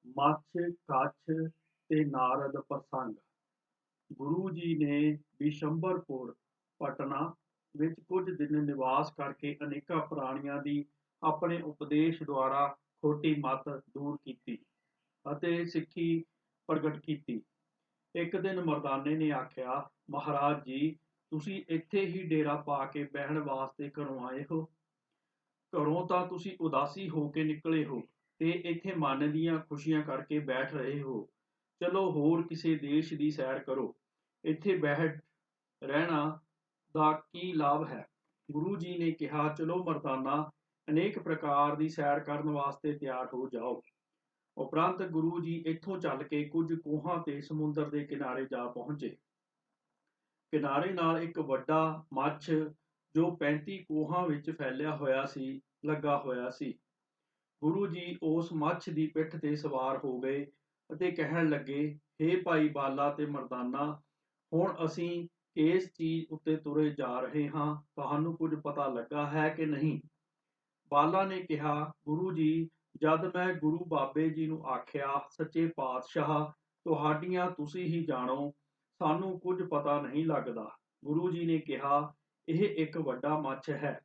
ਮੱਛ ਕੱਛ ਤੇ ਨਾਰਦ ਪ੍ਰਸੰਗ। ਗੁਰੂ ਜੀ ਨੇ ਬਿਸ਼ੰਬਰਪੁਰ ਪਟਨਾ ਵਿੱਚ ਕੁਝ ਦਿਨ ਨਿਵਾਸ ਕਰਕੇ ਅਨੇਕਾਂ ਪ੍ਰਾਣੀਆਂ ਦੀ ਆਪਣੇ ਉਪਦੇਸ਼ ਦੁਆਰਾ ਖੋਟੀ ਮੱਤ ਦੂਰ ਕੀਤੀ ਅਤੇ ਸਿੱਖੀ ਪ੍ਰਗਟ ਕੀਤੀ। ਇੱਕ ਦਿਨ ਮਰਦਾਨੇ ਨੇ ਆਖਿਆ, ਮਹਾਰਾਜ ਜੀ, ਤੁਸੀਂ ਇੱਥੇ ਹੀ ਡੇਰਾ ਪਾ ਕੇ ਬਹਿਣ ਵਾਸਤੇ ਘਰੋਂ ਆਏ ਹੋ? ਘਰੋਂ ਤਾਂ ਤੁਸੀਂ ਉਦਾਸੀ ਹੋ ਕੇ ਨਿਕਲੇ ਹੋ ਤੇ ਇੱਥੇ ਮਨ ਦੀਆਂ ਖੁਸ਼ੀਆਂ ਕਰਕੇ ਬੈਠ ਰਹੇ ਹੋ। ਚਲੋ ਹੋਰ ਕਿਸੇ ਦੇਸ਼ ਦੀ ਸੈਰ ਕਰੋ। ਇੱਥੇ ਬੈਠ ਰਹਿਣਾ ਦਾ ਕੀ ਲਾਭ ਹੈ? ਗੁਰੂ ਜੀ ਨੇ ਕਿਹਾ, ਚਲੋ ਮਰਦਾਨਾ, ਅਨੇਕ ਪ੍ਰਕਾਰ ਦੀ ਸੈਰ ਕਰਨ ਵਾਸਤੇ ਤਿਆਰ ਹੋ ਜਾਓ। ਉਪਰੰਤ ਗੁਰੂ ਜੀ ਇੱਥੋਂ ਚੱਲ ਕੇ ਕੁਝ ਕੋਹਾਂ ਤੇ ਸਮੁੰਦਰ ਦੇ ਕਿਨਾਰੇ ਜਾ ਪਹੁੰਚੇ। ਕਿਨਾਰੇ ਨਾਲ ਇੱਕ ਵੱਡਾ ਮੱਛ ਜੋ 35 ਕੋਹਾਂ ਵਿੱਚ ਫੈਲਿਆ ਹੋਇਆ ਸੀ, ਲੱਗਾ ਹੋਇਆ ਸੀ। ਗੁਰੂ ਜੀ ਉਸ ਮੱਛ ਦੀ ਪਿੱਠ ਤੇ ਸਵਾਰ ਹੋ ਗਏ ਅਤੇ ਕਹਿਣ ਲੱਗੇ, ਹੇ ਭਾਈ ਬਾਲਾ ਤੇ ਮਰਦਾਨਾ, ਹੁਣ ਅਸੀਂ ਇਸ ਚੀਜ਼ ਉੱਤੇ ਤੁਰੇ ਜਾ ਰਹੇ ਹਾਂ, ਤੁਹਾਨੂੰ ਕੁਝ ਪਤਾ ਲੱਗਾ ਹੈ ਕਿ ਨਹੀਂ? ਬਾਲਾ ਨੇ ਕਿਹਾ, ਗੁਰੂ ਜੀ, ਜਦ ਮੈਂ ਗੁਰੂ ਬਾਬੇ ਜੀ ਨੂੰ ਆਖਿਆ, ਸੱਚੇ ਪਾਤਸ਼ਾਹ, ਤੁਹਾਡੀਆਂ ਤੁਸੀਂ ਹੀ ਜਾਣੋ, ਸਾਨੂੰ ਕੁਝ ਪਤਾ ਨਹੀਂ ਲੱਗਦਾ। ਗੁਰੂ ਜੀ ਨੇ ਕਿਹਾ, ਇਹ ਇੱਕ ਵੱਡਾ ਮੱਛ ਹੈ,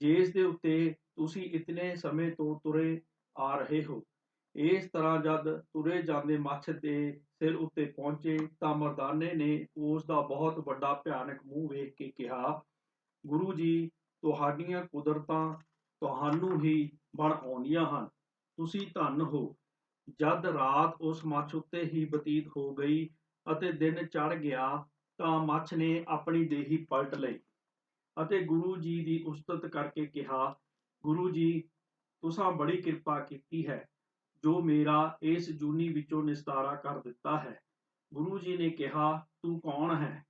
ਜਿਸ ਦੇ ਉੱਤੇ ਤੁਸੀਂ ਇਤਨੇ ਸਮੇਂ ਤੋਂ ਤੁਰੇ ਆ ਰਹੇ ਹੋ। ਇਸ ਤਰ੍ਹਾਂ ਜਦ ਤੁਰੇ ਜਾਂਦੇ ਮੱਛ ਦੇ ਸਿਰ ਉੱਤੇ ਪਹੁੰਚੇ ਤਾਂ ਮਰਦਾਨੇ ਨੇ ਉਸ ਦਾ ਬਹੁਤ ਵੱਡਾ ਭਿਆਨਕ ਮੂੰਹ ਵੇਖ ਕੇ ਕਿਹਾ, ਗੁਰੂ ਜੀ, ਤੁਹਾਡੀਆਂ ਕੁਦਰਤਾਂ ਤੁਹਾਨੂੰ ਹੀ ਬਣ ਆਉਂਦੀਆਂ ਹਨ, ਤੁਸੀਂ ਧੰਨ ਹੋ। ਜਦ ਰਾਤ ਉਸ ਮੱਛ ਉੱਤੇ ਹੀ ਬਤੀਤ ਹੋ ਗਈ ਅਤੇ ਦਿਨ ਚੜ੍ਹ ਗਿਆ ਤਾਂ ਮੱਛ ਨੇ ਆਪਣੀ ਦੇਹੀ ਪਲਟ ਲਈ ਅਤੇ ਗੁਰੂ ਜੀ ਦੀ ਉਸਤਤ ਕਰਕੇ ਕਿਹਾ, ਗੁਰੂ ਜੀ, ਤੁਸਾਂ ਬੜੀ ਕਿਰਪਾ ਕੀਤੀ ਹੈ, ਜੋ ਮੇਰਾ ਇਸ ਜੂਨੀ ਵਿੱਚੋਂ ਨਿਸਤਾਰਾ ਕਰ ਦਿੱਤਾ ਹੈ। ਗੁਰੂ ਜੀ ਨੇ ਕਿਹਾ, ਤੂੰ ਕੌਣ ਹੈ?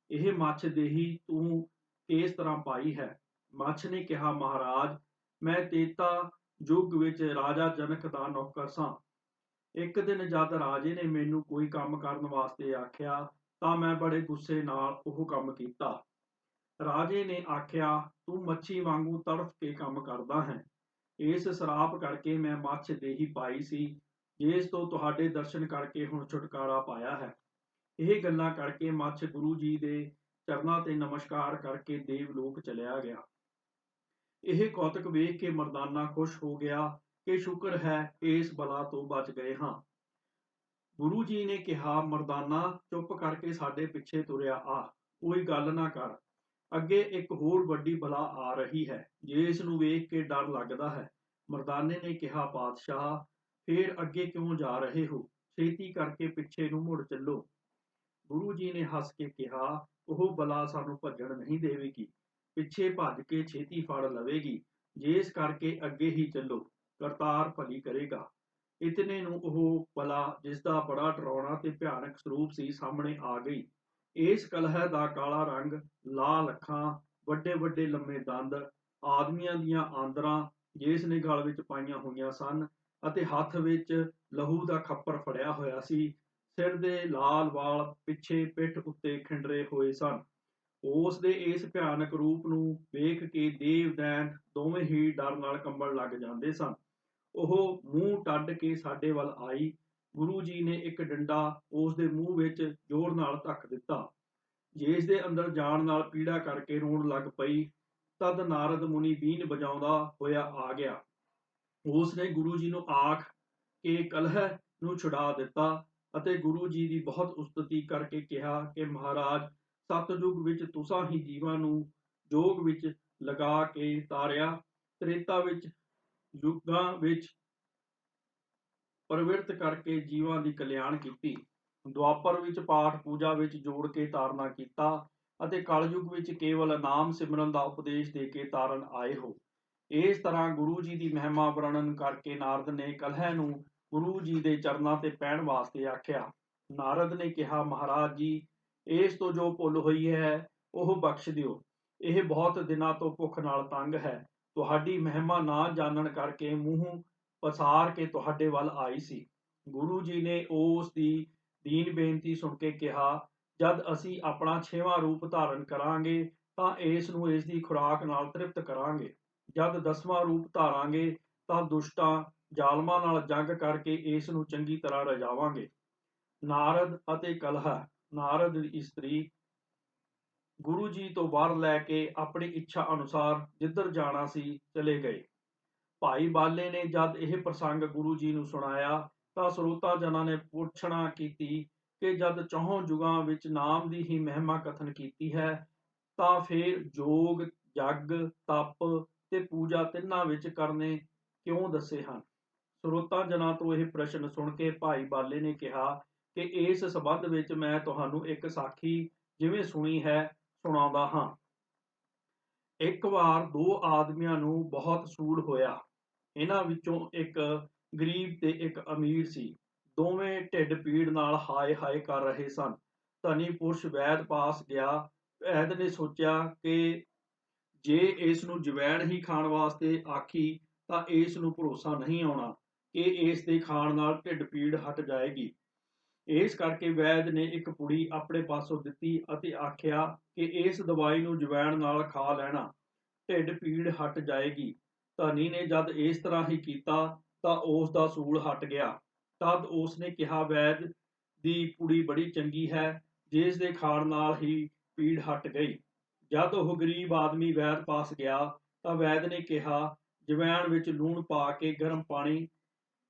ਇਹ ਮੱਛ ਦੇਹੀ ਤੂੰ ਕਿਸ ਤਰ੍ਹਾਂ ਪਾਈ ਹੈ? ਮੱਛ ਨੇ ਕਿਹਾ, ਮਹਾਰਾਜ, ਮੈਂ ਤੇਤਾ ਯੁੱਗ ਵਿੱਚ ਰਾਜਾ ਜਨਕ ਦਾ ਨੌਕਰ ਸਾਂ। ਇੱਕ ਦਿਨ ਜਦ ਰਾਜੇ ਨੇ ਮੈਨੂੰ ਕੋਈ ਕੰਮ ਕਰਨ ਵਾਸਤੇ ਆਖਿਆ ਤਾਂ ਮੈਂ ਬੜੇ ਗੁੱਸੇ ਨਾਲ ਉਹ ਕੰਮ ਕੀਤਾ। ਰਾਜੇ ਨੇ ਆਖਿਆ, ਤੂੰ ਮੱਛੀ ਵਾਂਗੂ ਤੜਫ ਕੇ ਕੰਮ ਕਰਦਾ ਹੈ। ਇਸ ਸਰਾਪ ਕਰਕੇ ਮੈਂ ਮੱਛ ਦੇਹੀ ਪਾਈ ਸੀ, ਜਿਸ ਤੋਂ ਤੁਹਾਡੇ ਦਰਸ਼ਨ ਕਰਕੇ ਹੁਣ ਛੁਟਕਾਰਾ ਪਾਇਆ ਹੈ। ਇਹ ਗੱਲਾਂ ਕਰਕੇ ਮੱਛ ਗੁਰੂ ਜੀ ਦੇ ਚਰਨਾਂ ਤੇ ਨਮਸਕਾਰ ਕਰਕੇ ਦੇਵਲੋਕ ਚਲਿਆ ਗਿਆ। ਇਹ ਕੌਤਕ ਵੇਖ ਕੇ ਮਰਦਾਨਾ ਖੁਸ਼ ਹੋ ਗਿਆ ਕਿ ਸ਼ੁਕਰ ਹੈ ਇਸ ਬਲਾ ਤੋਂ ਬਚ ਗਏ ਹਾਂ। ਗੁਰੂ ਜੀ ਨੇ ਕਿਹਾ, ਮਰਦਾਨਾ, ਚੁੱਪ ਕਰਕੇ ਸਾਡੇ ਪਿੱਛੇ ਤੁਰਿਆ ਆ, ਕੋਈ ਗੱਲ ਨਾ ਕਰ। ਅੱਗੇ ਇੱਕ ਹੋਰ ਵੱਡੀ ਬਲਾ ਆ ਰਹੀ ਹੈ, ਜਿਸ ਨੂੰ ਵੇਖ ਕੇ ਡਰ ਲੱਗਦਾ ਹੈ। ਮਰਦਾਨੇ ਨੇ ਕਿਹਾ, ਪਾਤਸ਼ਾਹ, ਫੇਰ ਅੱਗੇ ਕਿਉਂ ਜਾ ਰਹੇ ਹੋ? ਛੇਤੀ ਕਰਕੇ ਪਿੱਛੇ ਨੂੰ ਮੁੜ ਚੱਲੋ। ਗੁਰੂ ਜੀ ਨੇ ਹੱਸ ਕੇ ਕਿਹਾ, ਉਹ ਬਲਾ ਸਾਨੂੰ ਭੱਜਣ ਨਹੀਂ ਦੇਵੇਗੀ, ਪਿੱਛੇ ਭੱਜ ਕੇ ਛੇਤੀ ਫੜ ਲਵੇਗੀ, ਜਿਸ ਕਰਕੇ ਅੱਗੇ ਹੀ ਚੱਲੋ, ਕਰਤਾਰ ਭਲੀ ਕਰੇਗਾ। ਇਤਨੇ ਨੂੰ ਉਹ ਬਲਾ, ਜਿਸ ਦਾ ਬੜਾ ਡਰਾਉਣਾ ਤੇ ਭਿਆਨਕ ਸਰੂਪ ਸੀ, ਸਾਹਮਣੇ ਆ ਗਈ। ਇਸ ਕਲਹ ਦਾ ਕਾਲਾ ਰੰਗ, ਲਾਲ ਅੱਖਾਂ, ਵੱਡੇ ਵੱਡੇ ਲੰਮੇ ਦੰਦ, ਆਦਮੀਆਂ ਦੀਆਂ ਆਂਦਰਾਂ ਜਿਸ ਨੇ ਗਲ ਵਿੱਚ ਪਾਈਆਂ ਹੋਈਆਂ ਸਨ ਅਤੇ ਹੱਥ ਵਿੱਚ ਲਹੂ ਦਾ ਖੱਪਰ ਫੜਿਆ ਹੋਇਆ ਸੀ। ਸਿਰ ਦੇ ਲਾਲ ਵਾਲ ਪਿੱਛੇ ਪਿੱਠ ਉੱਤੇ ਖਿੰਡਰੇ ਹੋਏ ਸਨ। ਉਸ ਦੇ ਇਸ ਭਿਆਨਕ ਰੂਪ ਨੂੰ ਵੇਖ ਕੇ ਦੇਵ ਦੈਂਤ ਦੋਵੇਂ ਹੀ ਡਰ ਨਾਲ ਕੰਬਣ ਲੱਗ ਜਾਂਦੇ ਸਨ। ਉਹ ਮੂੰਹ ਟੱਡ ਕੇ ਸਾਡੇ ਵੱਲ ਆਈ। ਗੁਰੂ ਜੀ ਨੇ ਇੱਕ ਡੰਡਾ ਉਸ ਦੇ ਮੂੰਹ ਵਿੱਚ ਜ਼ੋਰ ਨਾਲ ਧੱਕ ਦਿੱਤਾ, ਜਿਸ ਦੇ ਅੰਦਰ ਜਾਣ ਨਾਲ ਪੀੜਾ ਕਰਕੇ ਰੋਣ ਲੱਗ ਪਈ। ਤਦ ਨਾਰਦ ਮੁਨੀ ਬੀਨ ਵਜਾਉਂਦਾ ਹੋਇਆ ਆ ਗਿਆ। ਉਸ ਨੇ ਗੁਰੂ ਜੀ ਨੂੰ ਆਖ ਕੇ ਕਲਹ ਨੂੰ ਛੁਡਾ ਦਿੱਤਾ ਅਤੇ ਗੁਰੂ ਜੀ ਦੀ ਬਹੁਤ ਉਸਤਤੀ ਕਰਕੇ ਕਿਹਾ ਕਿ ਮਹਾਰਾਜ, ਸਤਯੁਗ ਵਿੱਚ ਤੁਸਾਂ ਹੀ ਜੀਵਾਂ ਨੂੰ ਜੋਗ ਵਿੱਚ ਲਗਾ ਕੇ ਤਾਰਿਆ, ਤ੍ਰੇਤਾ ਵਿੱਚ ਯੁੱਗਾਂ ਵਿੱਚ ਪ੍ਰਵਿਰਤ ਕਰਕੇ ਜੀਵਾਂ ਦੀ ਕਲਿਆਣ ਕੀਤੀ, ਦੁਆਪਰ ਵਿੱਚ ਪਾਠ ਪੂਜਾ ਵਿੱਚ ਜੋੜ ਕੇ ਤਾਰਨਾ ਕੀਤਾ ਅਤੇ ਕਲਯੁਗ ਵਿੱਚ ਕੇਵਲ ਨਾਮ ਸਿਮਰਨ ਦਾ ਉਪਦੇਸ਼ ਦੇ ਕੇ ਤਾਰਨ ਆਏ ਹੋ। ਇਸ ਤਰ੍ਹਾਂ ਗੁਰੂ ਜੀ ਦੀ ਮਹਿਮਾ ਵਰਣਨ ਕਰਕੇ ਨਾਰਦ ਨੇ ਕਲਹ ਨੂੰ ਗੁਰੂ ਜੀ ਦੇ ਚਰਨਾਂ ਤੇ ਪੈਣ ਵਾਸਤੇ ਆਖਿਆ। ਨਾਰਦ ਨੇ ਕਿਹਾ, ਮਹਾਰਾਜ ਜੀ, ਇਸ ਤੋਂ ਜੋ ਭੁੱਲ ਹੋਈ ਹੈ ਉਹ ਬਖਸ਼ ਦਿਓ। ਇਹ ਬਹੁਤ ਦਿਨਾਂ ਤੋਂ ਭੁੱਖ ਨਾਲ ਤੰਗ ਹੈ, ਤੁਹਾਡੀ ਮਹਿਮਾ ਨਾ ਜਾਣਨ ਕਰਕੇ ਮੂੰਹ ਪਸਾਰ ਕੇ ਤੁਹਾਡੇ ਵੱਲ ਆਈ ਸੀ। ਗੁਰੂ ਜੀ ਨੇ ਉਸ ਦੀ ਦੀਨ ਬੇਨਤੀ ਸੁਣ ਕੇ ਕਿਹਾ, ਜਦ ਅਸੀਂ ਆਪਣਾ 6ਵਾਂ ਰੂਪ ਧਾਰਨ ਕਰਾਂਗੇ ਤਾਂ ਇਸ ਨੂੰ ਇਸ ਦੀ ਖੁਰਾਕ ਨਾਲ ਤ੍ਰਿਪਤ ਕਰਾਂਗੇ। ਜਦ 10ਵਾਂ ਰੂਪ ਧਾਰਾਂਗੇ ਤਾਂ ਦੁਸ਼ਟਾਂ, ਜ਼ਾਲਮਾਂ ਨਾਲ ਜੰਗ ਕਰਕੇ ਇਸ ਨੂੰ ਚੰਗੀ ਤਰ੍ਹਾਂ ਰਜਾਵਾਂਗੇ। ਨਾਰਦ ਅਤੇ ਕਲਹ। ਨਾਰਦ ਦੀ ਇਸਤਰੀ ਗੁਰੂ ਜੀ ਤੋਂ ਵਰ ਲੈ ਕੇ ਆਪਣੀ ਇੱਛਾ ਅਨੁਸਾਰ ਜਿੱਧਰ ਜਾਣਾ ਸੀ ਚਲੇ ਗਏ। ਭਾਈ ਬਾਲੇ ਨੇ ਜਦ ਇਹ ਪ੍ਰਸੰਗ ਗੁਰੂ ਜੀ ਨੂੰ ਸੁਣਾਇਆ ਤਾਂ ਸਰੋਤਾ ਜਨਾਂ ਨੇ ਪੁੱਛਣਾ ਕੀਤੀ ਕਿ ਜਦ ਚੌਹਾਂ ਯੁਗਾਂ ਵਿੱਚ ਨਾਮ ਦੀ ਹੀ ਮਹਿਮਾ ਕਥਨ ਕੀਤੀ ਹੈ ਤਾਂ ਫਿਰ ਜੋਗ, ਜਗ, ਤਪ ਤੇ ਪੂਜਾ ਤਿੰਨਾਂ ਵਿੱਚ ਕਰਨੇ ਕਿਉਂ ਦੱਸੇ ਹਨ। ਸਰੋਤਾ ਜਨਾਂ ਤੋਂ ਇਹ ਪ੍ਰਸ਼ਨ ਸੁਣ ਕੇ ਭਾਈ ਬਾਲੇ ਨੇ ਕਿਹਾ ਕਿ ਇਸ ਸੰਬੰਧ ਵਿੱਚ ਮੈਂ ਤੁਹਾਨੂੰ ਇੱਕ ਸਾਖੀ ਜਿਵੇਂ ਸੁਣੀ ਹੈ ਸੁਣਾਉਂਦਾ ਹਾਂ। ਇੱਕ ਵਾਰ ਦੋ ਆਦਮੀਆਂ ਨੂੰ ਬਹੁਤ ਸੂਲ ਹੋਇਆ। ਇਹਨਾਂ ਵਿੱਚੋਂ ਇੱਕ ਗਰੀਬ ਤੇ ਇੱਕ ਅਮੀਰ ਸੀ। ਦੋਵੇਂ ਢਿੱਡ ਪੀੜ ਨਾਲ ਹਾਏ ਹਾਏ ਕਰ ਰਹੇ ਸਨ। ਧਨੀ ਪੁਰਸ਼ ਵੈਦ ਪਾਸ ਗਿਆ। ਵੈਦ ਨੇ ਸੋਚਿਆ ਕਿ ਜੇ ਇਸ ਨੂੰ ਜਵੈਣ ਹੀ ਖਾਣ ਵਾਸਤੇ ਆਖੀ ਤਾਂ ਇਸ ਨੂੰ ਭਰੋਸਾ ਨਹੀਂ ਆਉਣਾ ਕਿ ਇਸ ਦੇ ਖਾਣ ਨਾਲ ਢਿੱਡ ਪੀੜ ਹਟ ਜਾਏਗੀ। ਇਸ ਕਰਕੇ ਵੈਦ ਨੇ ਇੱਕ ਪੁੜੀ ਆਪਣੇ ਪਾਸੋਂ ਦਿੱਤੀ ਅਤੇ ਆਖਿਆ ਕਿ ਇਸ ਦਵਾਈ ਨੂੰ ਜਵੈਣ ਨਾਲ ਖਾ ਲੈਣਾ, ਢਿੱਡ ਪੀੜ ਹਟ ਜਾਏਗੀ। ਧਨੀ ਨੇ ਜਦ ਇਸ ਤਰ੍ਹਾਂ ਹੀ ਕੀਤਾ ਤਾਂ ਉਸ ਦਾ ਸੂਲ ਹਟ ਗਿਆ। ਤਦ ਉਸ ਨੇ ਕਿਹਾ ਵੈਦ ਦੀ ਪੁੜੀ ਬੜੀ ਚੰਗੀ ਹੈ, ਜਿਸ ਦੇ ਖਾਣ ਨਾਲ ਹੀ ਪੀੜ ਹਟ ਗਈ। ਜਦ ਉਹ ਗਰੀਬ ਆਦਮੀ ਵੈਦ ਪਾਸ ਗਿਆ ਤਾਂ ਵੈਦ ਨੇ ਕਿਹਾ ਜਵੈਣ ਵਿੱਚ ਲੂਣ ਪਾ ਕੇ ਗਰਮ ਪਾਣੀ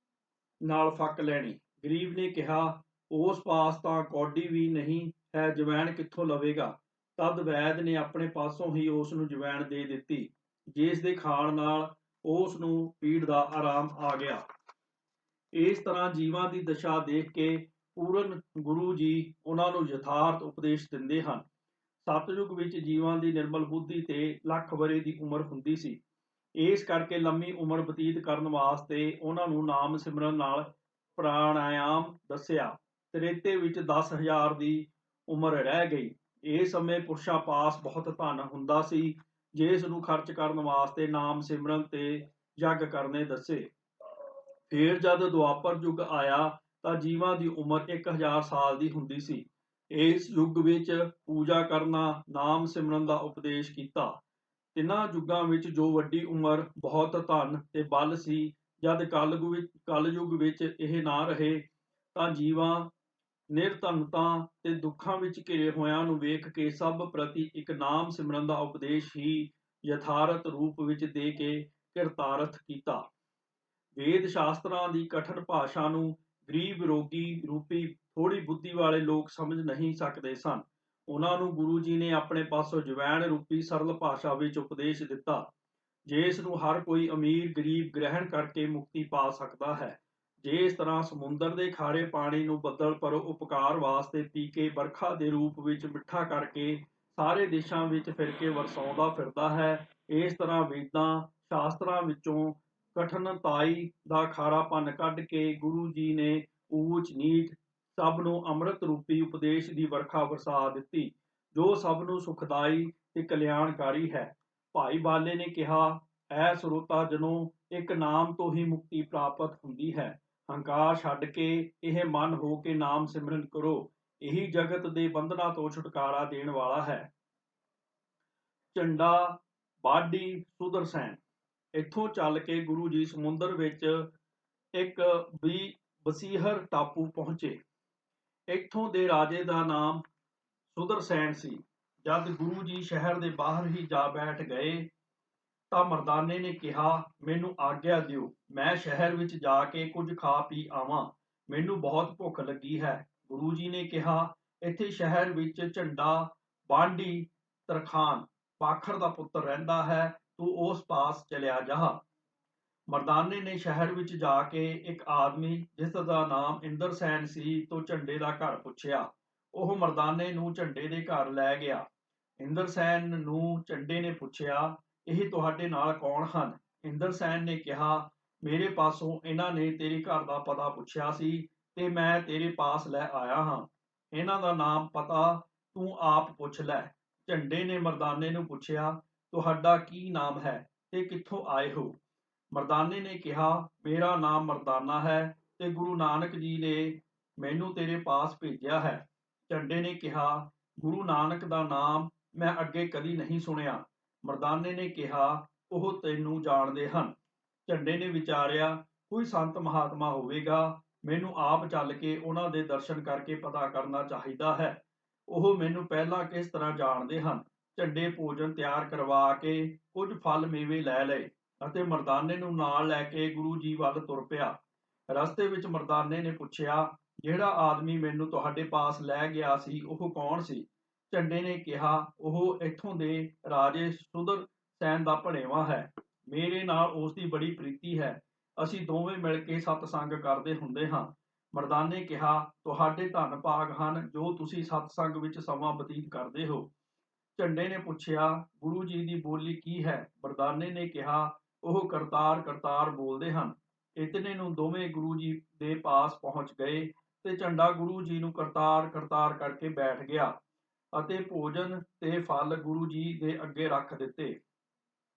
ਨਾਲ ਫੱਕ ਲੈਣੀ। ਗਰੀਬ ਨੇ ਕਿਹਾ ਉਸ ਪਾਸ ਤਾਂ ਕੌਡੀ ਵੀ ਨਹੀਂ ਹੈ, ਜਵੈਣ ਕਿੱਥੋਂ ਲਵੇਗਾ। ਤਦ ਵੈਦ ਨੇ ਆਪਣੇ ਪਾਸੋਂ ਹੀ ਉਸ ਨੂੰ ਜਵੈਣ ਦੇ ਦਿੱਤੀ, ਜਿਸ ਦੇ ਖਾਣ ਨਾਲ ਉਸ ਨੂੰ ਪੀੜ ਦਾ ਆਰਾਮ ਆ ਗਿਆ। ਇਸ ਤਰ੍ਹਾਂ ਜੀਵਾਂ ਦੀ ਦਸ਼ਾ ਦੇਖ ਕੇ ਪੂਰਨ ਗੁਰੂ ਜੀ ਉਹਨਾਂ ਨੂੰ ਯਥਾਰਥ ਉਪਦੇਸ਼ ਦਿੰਦੇ ਹਨ। ਸਤਯੁਗ ਵਿੱਚ ਜੀਵਾਂ ਦੀ ਨਿਰਮਲ ਬੁੱਧੀ ਤੇ ਲੱਖ ਵਰ੍ਹੇ ਦੀ ਉਮਰ ਹੁੰਦੀ ਸੀ। ਇਸ ਕਰਕੇ ਲੰਮੀ ਉਮਰ ਬਤੀਤ ਕਰਨ ਵਾਸਤੇ ਉਹਨਾਂ ਨੂੰ ਨਾਮ ਸਿਮਰਨ ਨਾਲ ਪ੍ਰਾਣਾਯਾਮ ਦੱਸਿਆ। ਤ੍ਰੇਤੇ ਵਿੱਚ 10,000 ਦੀ ਉਮਰ ਰਹਿ ਗਈ। ਇਹ ਸਮੇਂ ਪੁਰਸ਼ਾਂ ਪਾਸ ਬਹੁਤ ਧਨ ਹੁੰਦਾ ਸੀ, ਜਿਸ ਨੂੰ ਖਰਚ ਕਰਨ ਵਾਸਤੇ ਨਾਮ ਸਿਮਰਨ ਤੇ ਯੱਗ ਕਰਨੇ ਦੱਸੇ। ਫਿਰ ਜਦ ਦੁਆਪਰ ਯੁੱਗ ਆਇਆ ਤਾਂ ਜੀਵਾਂ ਦੀ ਉਮਰ 1000 ਸਾਲ ਦੀ ਹੁੰਦੀ ਸੀ। ਇਸ ਯੁੱਗ ਵਿੱਚ ਪੂਜਾ ਕਰਨਾ, ਨਾਮ ਸਿਮਰਨ ਦਾ ਉਪਦੇਸ਼ ਕੀਤਾ। ਤਿੰਨਾਂ ਯੁੱਗਾਂ ਵਿੱਚ ਜੋ ਵੱਡੀ ਉਮਰ, ਬਹੁਤ ਧਨ ਤੇ ਬਲ ਸੀ, ਜਦ ਕਲਯੁੱਗ ਵਿੱਚ ਇਹ ਨਾ ਰਹੇ ਤਾਂ ਜੀਵਾਂ ਨਿਰਧਨਤਾ ਤੇ ਦੁੱਖਾਂ ਵਿੱਚ ਘਿਰੇ ਹੋਇਆਂ ਨੂੰ ਵੇਖ ਕੇ ਸਭ ਪ੍ਰਤੀ ਇੱਕ ਨਾਮ ਸਿਮਰਨ ਦਾ ਉਪਦੇਸ਼ ਹੀ ਯਥਾਰਥ ਰੂਪ ਵਿੱਚ ਦੇ ਕੇ ਕਿਰਤਾਰਥ ਕੀਤਾ। ਵੇਦ ਸ਼ਾਸਤਰਾਂ ਦੀ ਕਠਨ ਭਾਸ਼ਾ ਨੂੰ ਗਰੀਬ ਰੋਗੀ ਰੂਪੀ ਥੋੜੀ ਬੁੱਧੀ ਵਾਲੇ ਲੋਕ ਸਮਝ ਨਹੀਂ ਸਕਦੇ ਸਨ। ਉਹਨਾਂ ਨੂੰ ਗੁਰੂ ਜੀ ਨੇ ਆਪਣੇ ਪਾਸੋਂ ਜਵੈਣ ਰੂਪੀ ਸਰਲ ਭਾਸ਼ਾ ਵਿੱਚ ਉਪਦੇਸ਼ ਦਿੱਤਾ, ਜਿਸ ਨੂੰ ਹਰ ਕੋਈ ਅਮੀਰ ਗਰੀਬ ਗ੍ਰਹਿਣ ਕਰਕੇ ਮੁਕਤੀ ਪਾ ਸਕਦਾ ਹੈ। ਜਿਸ ਤਰ੍ਹਾਂ ਸਮੁੰਦਰ ਦੇ ਖਾਰੇ ਪਾਣੀ ਨੂੰ ਬੱਦਲ ਪਰਉਪਕਾਰ ਵਾਸਤੇ ਪੀ ਕੇ ਵਰਖਾ ਦੇ ਰੂਪ ਵਿੱਚ ਮਿੱਠਾ ਕਰਕੇ ਸਾਰੇ ਦੇਸ਼ਾਂ ਵਿੱਚ ਫਿਰ ਕੇ ਵਰਸਾਉਂਦਾ ਫਿਰਦਾ ਹੈ, ਇਸ ਤਰ੍ਹਾਂ ਵੇਦਾਂ ਸ਼ਾਸਤਰਾਂ ਵਿੱਚੋਂ ਕਠਨਤਾਈ ਦਾ ਖਾਰਾਪਨ ਕੱਢ ਕੇ ਗੁਰੂ ਜੀ ਨੇ ਊਚ ਨੀਚ ਸਭ ਨੂੰ ਅੰਮ੍ਰਿਤ ਰੂਪੀ ਉਪਦੇਸ਼ ਦੀ ਵਰਖਾ ਵਰਸਾ ਦਿੱਤੀ, ਜੋ ਸਭ ਨੂੰ ਸੁਖਦਾਈ ਤੇ ਕਲਿਆਣਕਾਰੀ ਹੈ। ਭਾਈ ਬਾਲੇ ਨੇ ਕਿਹਾ, ਐ ਸਰੋਤਾ ਜਨੋ, ਇੱਕ ਨਾਮ ਤੋਂ ਹੀ ਮੁਕਤੀ ਪ੍ਰਾਪਤ ਹੁੰਦੀ ਹੈ। ਹੰਕਾਰ ਛੱਡ ਕੇ ਇਹ ਮਨ ਹੋ ਕੇ ਨਾਮ ਸਿਮਰਨ ਕਰੋ, ਇਹੀ ਜਗਤ ਦੇ ਬੰਧਨਾਂ ਤੋਂ ਛੁਟਕਾਰਾ ਦੇਣ ਵਾਲਾ ਹੈ। ਝੰਡਾ ਬਾਡੀ ਸੁਦਰਸੈਨ। ਇੱਥੋਂ ਚੱਲ ਕੇ ਗੁਰੂ ਜੀ ਸਮੁੰਦਰ ਵਿੱਚ ਇੱਕ ਬਸੀਹਰ ਟਾਪੂ ਪਹੁੰਚੇ। ਇੱਥੋਂ ਦੇ ਰਾਜੇ ਦਾ ਨਾਮ ਸੁਦਰਸੈਨ ਸੀ। ਜਦ ਗੁਰੂ ਜੀ ਸ਼ਹਿਰ ਦੇ ਬਾਹਰ ਹੀ ਜਾ ਬੈਠ ਗਏ ਤਾਂ ਮਰਦਾਨੇ ਨੇ ਕਿਹਾ, ਮੈਨੂੰ ਆਗਿਆ ਦਿਓ, ਮੈਂ ਸ਼ਹਿਰ ਵਿੱਚ ਜਾ ਕੇ ਕੁਝ ਖਾ ਪੀ ਆਵਾਂ, ਮੈਨੂੰ ਬਹੁਤ ਭੁੱਖ ਲੱਗੀ ਹੈ। ਗੁਰੂ ਜੀ ਨੇ ਕਿਹਾ, ਇੱਥੇ ਸ਼ਹਿਰ ਵਿੱਚ ਝੰਡਾ ਬਾਂਡੀ ਤਰਖਾਨ ਪਾਖਰ ਦਾ ਪੁੱਤਰ ਰਹਿੰਦਾ ਹੈ, ਤੂੰ ਉਸ ਪਾਸ ਚਲਿਆ ਜਾ। ਮਰਦਾਨੇ ਨੇ ਸ਼ਹਿਰ ਵਿੱਚ ਜਾ ਕੇ ਇੱਕ ਆਦਮੀ ਜਿਸ ਦਾ ਨਾਮ ਇੰਦਰਸੈਨ ਸੀ ਤੋਂ ਝੰਡੇ ਦਾ ਘਰ ਪੁੱਛਿਆ। ਉਹ ਮਰਦਾਨੇ ਨੂੰ ਝੰਡੇ ਦੇ ਘਰ ਲੈ ਗਿਆ। ਇੰਦਰਸੈਨ ਨੂੰ ਝੰਡੇ ਨੇ ਪੁੱਛਿਆ, ਇਹ ਤੁਹਾਡੇ ਨਾਲ ਕੌਣ ਹਨ? ਇੰਦਰਸੈਨ ਨੇ ਕਿਹਾ, ਮੇਰੇ ਪਾਸੋਂ ਇਹਨਾਂ ਨੇ ਤੇਰੇ ਘਰ ਦਾ ਪਤਾ ਪੁੱਛਿਆ ਸੀ ਤੇ ਮੈਂ ਤੇਰੇ ਪਾਸ ਲੈ ਆਇਆ ਹਾਂ। ਇਹਨਾਂ ਦਾ ਨਾਮ ਪਤਾ ਤੂੰ ਆਪ ਪੁੱਛ ਲੈ। ਝੰਡੇ ਨੇ ਮਰਦਾਨੇ ਨੂੰ ਪੁੱਛਿਆ, ਤੁਹਾਡਾ ਕੀ ਨਾਮ ਹੈ ਤੇ ਕਿੱਥੋਂ ਆਏ ਹੋ? ਮਰਦਾਨੇ ਨੇ ਕਿਹਾ, ਮੇਰਾ ਨਾਮ ਮਰਦਾਨਾ ਹੈ ਤੇ ਗੁਰੂ ਨਾਨਕ ਜੀ ਨੇ ਮੈਨੂੰ ਤੇਰੇ ਪਾਸ ਭੇਜਿਆ ਹੈ। ਝੰਡੇ ਨੇ ਕਿਹਾ, ਗੁਰੂ ਨਾਨਕ ਦਾ ਨਾਮ ਮੈਂ ਅੱਗੇ ਕਦੀ ਨਹੀਂ ਸੁਣਿਆ। ਮਰਦਾਨੇ ਨੇ ਕਿਹਾ, ਉਹ ਤੈਨੂੰ ਜਾਣਦੇ ਹਨ। ਝੰਡੇ ਨੇ ਵਿਚਾਰਿਆ, ਕੋਈ ਸੰਤ ਮਹਾਤਮਾ ਹੋਵੇਗਾ, ਮੈਨੂੰ ਆਪ ਚੱਲ ਕੇ ਉਹਨਾਂ ਦੇ ਦਰਸ਼ਨ ਕਰਕੇ ਪਤਾ ਕਰਨਾ ਚਾਹੀਦਾ ਹੈ। ਉਹ ਮੈਨੂੰ ਪਹਿਲਾਂ ਕਿਸ ਤਰ੍ਹਾਂ ਜਾਣਦੇ ਹਨ। ਝੰਡੇ ਭੋਜਨ ਤਿਆਰ ਕਰਵਾ ਕੇ ਕੁਝ ਫਲ ਮੇਵੇ ਲੈ ਲਏ ਅਤੇ ਮਰਦਾਨੇ ਨੂੰ ਨਾਲ ਲੈ ਕੇ ਗੁਰੂ ਜੀ ਵੱਲ ਤੁਰ ਪਿਆ। ਰਸਤੇ ਵਿੱਚ ਮਰਦਾਨੇ ਨੇ ਪੁੱਛਿਆ, ਜਿਹੜਾ ਆਦਮੀ ਮੈਨੂੰ ਤੁਹਾਡੇ ਪਾਸ ਲੈ ਗਿਆ ਸੀ ਉਹ ਕੌਣ ਸੀ? ਝੰਡੇ ਨੇ ਕਿਹਾ, ਉਹ ਇੱਥੋਂ ਦੇ ਰਾਜੇ ਸੁਦਰਸੈਨ ਦਾ ਭਣੇਵਾ ਹੈ। ਮੇਰੇ ਨਾਲ ਉਸ ਦੀ ਬੜੀ ਪ੍ਰੀਤੀ ਹੈ। ਅਸੀਂ ਦੋਵੇਂ ਮਿਲ ਕੇ ਸਤਸੰਗ ਕਰਦੇ ਹੁੰਦੇ ਹਾਂ। ਮਰਦਾਨੇ ਕਿਹਾ, ਤੁਹਾਡੇ ਧੰਨ ਭਾਗ ਹਨ ਜੋ ਤੁਸੀਂ ਸਤਸੰਗ ਵਿੱਚ ਸਮਾਂ ਬਤੀਤ ਕਰਦੇ ਹੋ। ਝੰਡੇ ਨੇ ਪੁੱਛਿਆ, ਗੁਰੂ ਜੀ ਦੀ ਬੋਲੀ ਕੀ ਹੈ? ਮਰਦਾਨੇ ਨੇ ਕਿਹਾ, ਉਹ ਕਰਤਾਰ ਕਰਤਾਰ ਬੋਲਦੇ ਹਨ। ਇਤਨੇ ਨੂੰ ਦੋਵੇਂ ਗੁਰੂ ਜੀ ਦੇ ਪਾਸ ਪਹੁੰਚ ਗਏ ਤੇ ਝੰਡਾ ਗੁਰੂ ਜੀ ਨੂੰ ਕਰਤਾਰ ਕਰਤਾਰ ਕਰਕੇ ਬੈਠ ਗਿਆ ਅਤੇ ਭੋਜਨ ਤੇ ਫਲ ਗੁਰੂ ਜੀ ਦੇ ਅੱਗੇ ਰੱਖ ਦਿੱਤੇ।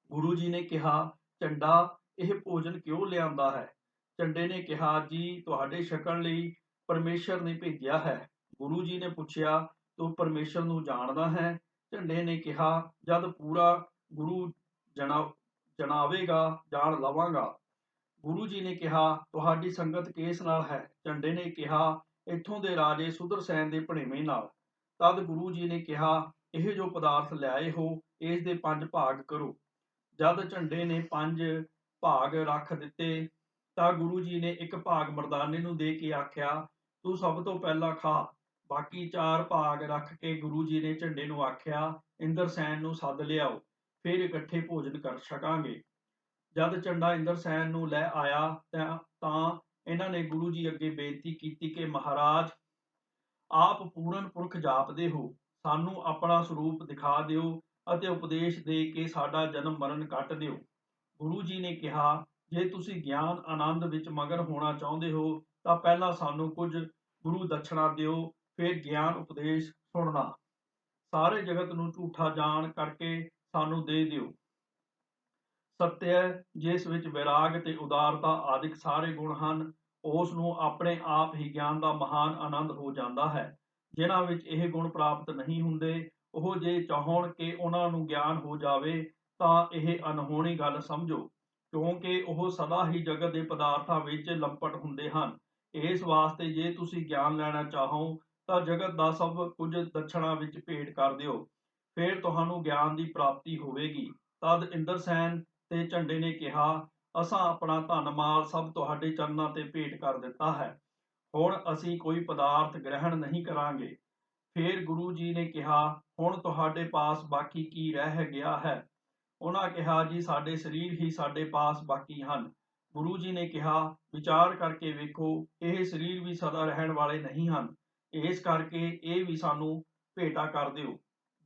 ਗੁਰੂ ਜੀ ਨੇ ਕਿਹਾ, ਝੰਡਾ, ਇਹ ਭੋਜਨ ਕਿਉਂ ਲਿਆਂਦਾ ਹੈ? ਝੰਡੇ ਨੇ ਕਿਹਾ, ਜੀ ਤੁਹਾਡੇ ਛਕਣ ਲਈ ਪਰਮੇਸ਼ਰ ਨੇ ਭੇਜਿਆ ਹੈ। ਗੁਰੂ ਜੀ ਨੇ ਪੁੱਛਿਆ, ਤੂੰ ਪਰਮੇਸ਼ਰ ਨੂੰ ਜਾਣਦਾ ਹੈ? ਝੰਡੇ ਨੇ ਕਿਹਾ, ਜਦ ਪੂਰਾ ਗੁਰੂ ਜਣਾਵੇਗਾ ਜਾਣ ਲਵਾਂਗਾ। ਗੁਰੂ ਜੀ ਨੇ ਕਿਹਾ, ਤੁਹਾਡੀ ਸੰਗਤ ਕਿਸ ਨਾਲ ਹੈ? ਝੰਡੇ ਨੇ ਕਿਹਾ, ਇੱਥੋਂ ਦੇ ਰਾਜੇ ਸੁਦਰਸੈਨ ਦੇ ਭਣੇਵੇਂ ਨਾਲ। ਤਦ ਗੁਰੂ ਜੀ ਨੇ ਕਿਹਾ, ਇਹ ਜੋ ਪਦਾਰਥ ਲਿਆਏ ਹੋ ਇਸ ਦੇ 5 ਭਾਗ ਕਰੋ। ਜਦ ਝੰਡੇ ਨੇ 5 ਭਾਗ ਰੱਖ ਦਿੱਤੇ ਤਾਂ ਗੁਰੂ ਜੀ ਨੇ ਇੱਕ ਭਾਗ ਮਰਦਾਨੇ ਨੂੰ ਦੇ ਕੇ ਆਖਿਆ, ਤੂੰ ਸਭ ਤੋਂ ਪਹਿਲਾਂ ਖਾ। ਬਾਕੀ 4 ਭਾਗ ਰੱਖ ਕੇ ਗੁਰੂ ਜੀ ਨੇ ਝੰਡੇ ਨੂੰ ਆਖਿਆ, ਇੰਦਰਸੈਨ ਨੂੰ ਸੱਦ ਲਿਆਓ, ਫਿਰ ਇਕੱਠੇ ਭੋਜਨ ਕਰ ਛਕਾਂਗੇ। ਜਦ ਝੰਡਾ ਇੰਦਰਸੈਨ ਨੂੰ ਲੈ ਆਇਆ ਤਾਂ ਇਹਨਾਂ ਨੇ ਗੁਰੂ ਜੀ ਅੱਗੇ ਬੇਨਤੀ ਕੀਤੀ ਕਿ ਮਹਾਰਾਜ, ਆਪ ਪੂਰਨ ਪੁਰਖ ਜਾਪਦੇ ਹੋ, ਸਾਨੂੰ ਆਪਣਾ ਸਰੂਪ ਦਿਖਾ ਦਿਓ ਅਤੇ ਉਪਦੇਸ਼ ਦੇ ਕੇ ਸਾਡਾ ਜਨਮ ਮਰਨ ਕੱਟ ਦਿਓ। ਗੁਰੂ ਜੀ ਨੇ ਕਿਹਾ, ਜੇ ਤੁਸੀਂ ਗਿਆਨ ਆਨੰਦ ਵਿੱਚ ਮਗਨ ਹੋਣਾ ਚਾਹੁੰਦੇ ਹੋ ਤਾਂ ਪਹਿਲਾਂ ਸਾਨੂੰ ਕੁਝ ਗੁਰੂ ਦਛਣਾ ਦਿਓ, ਫਿਰ ਗਿਆਨ ਉਪਦੇਸ਼ ਸੁਣਨਾ। ਸਾਰੇ ਜਗਤ ਨੂੰ ਝੂਠਾ ਜਾਣ ਕਰਕੇ ਸਾਨੂੰ ਦੇ ਦਿਓ। ਸਤਿਅ, ਜਿਸ ਵਿੱਚ ਵਿਰਾਗ ਤੇ ਉਦਾਰਤਾ ਆਦਿਕ ਸਾਰੇ ਗੁਣ ਹਨ, ਉਸ ਨੂੰ ਆਪਣੇ ਆਪ ਹੀ ਗਿਆਨ ਦਾ ਮਹਾਨ ਆਨੰਦ ਹੋ ਜਾਂਦਾ ਹੈ। ਜਿਨ੍ਹਾਂ ਵਿੱਚ ਇਹ ਗੁਣ ਪ੍ਰਾਪਤ ਨਹੀਂ ਹੁੰਦੇ, ਉਹ ਜੇ ਚਾਹੁਣ ਕਿ ਉਹਨਾਂ ਨੂੰ ਗਿਆਨ ਹੋ ਜਾਵੇ ਤਾਂ ਇਹ ਅਨਹੋਣੀ ਗੱਲ ਸਮਝੋ, ਕਿਉਂਕਿ ਉਹ ਸਦਾ ਹੀ ਜਗਤ ਦੇ ਪਦਾਰਥਾਂ ਵਿੱਚ ਲੰਪਟ ਹੁੰਦੇ ਹਨ। ਇਸ ਵਾਸਤੇ ਜੇ ਤੁਸੀਂ ਗਿਆਨ ਲੈਣਾ ਚਾਹੋ ਤਾਂ ਜਗਤ ਦਾ ਸਭ ਕੁਝ ਦਛਣਾ ਵਿੱਚ ਭੇਟ ਕਰ ਦਿਓ, ਫਿਰ ਤੁਹਾਨੂੰ ਗਿਆਨ ਦੀ ਪ੍ਰਾਪਤੀ ਹੋਵੇਗੀ। ਤਦ ਇੰਦਰਸੈਨ ਤੇ ਝੰਡੇ ਨੇ ਕਿਹਾ, ਅਸਾਂ ਆਪਣਾ ਧਨ ਮਾਲ ਸਭ ਤੁਹਾਡੇ ਚਰਨਾਂ ਤੇ ਭੇਟ ਕਰ ਦਿੱਤਾ ਹੈ। ਹੁਣ ਅਸੀਂ ਕੋਈ ਪਦਾਰਥ ਗ੍ਰਹਿਣ ਨਹੀਂ ਕਰਾਂਗੇ। ਫਿਰ ਗੁਰੂ ਜੀ ਨੇ ਕਿਹਾ, ਹੁਣ ਤੁਹਾਡੇ ਪਾਸ ਬਾਕੀ ਕੀ ਰਹਿ ਗਿਆ ਹੈ? ਉਹਨਾਂ ਕਿਹਾ, ਜੀ ਸਾਡੇ ਸਰੀਰ ਹੀ ਸਾਡੇ ਪਾਸ ਬਾਕੀ ਹਨ। ਗੁਰੂ ਜੀ ਨੇ ਕਿਹਾ, ਵਿਚਾਰ ਕਰਕੇ ਵੇਖੋ, ਇਹ ਸਰੀਰ ਵੀ ਸਦਾ ਰਹਿਣ ਵਾਲੇ ਨਹੀਂ ਹਨ। ਇਸ ਕਰਕੇ ਇਹ ਵੀ ਸਾਨੂੰ ਭੇਟਾ ਕਰ ਦਿਓ।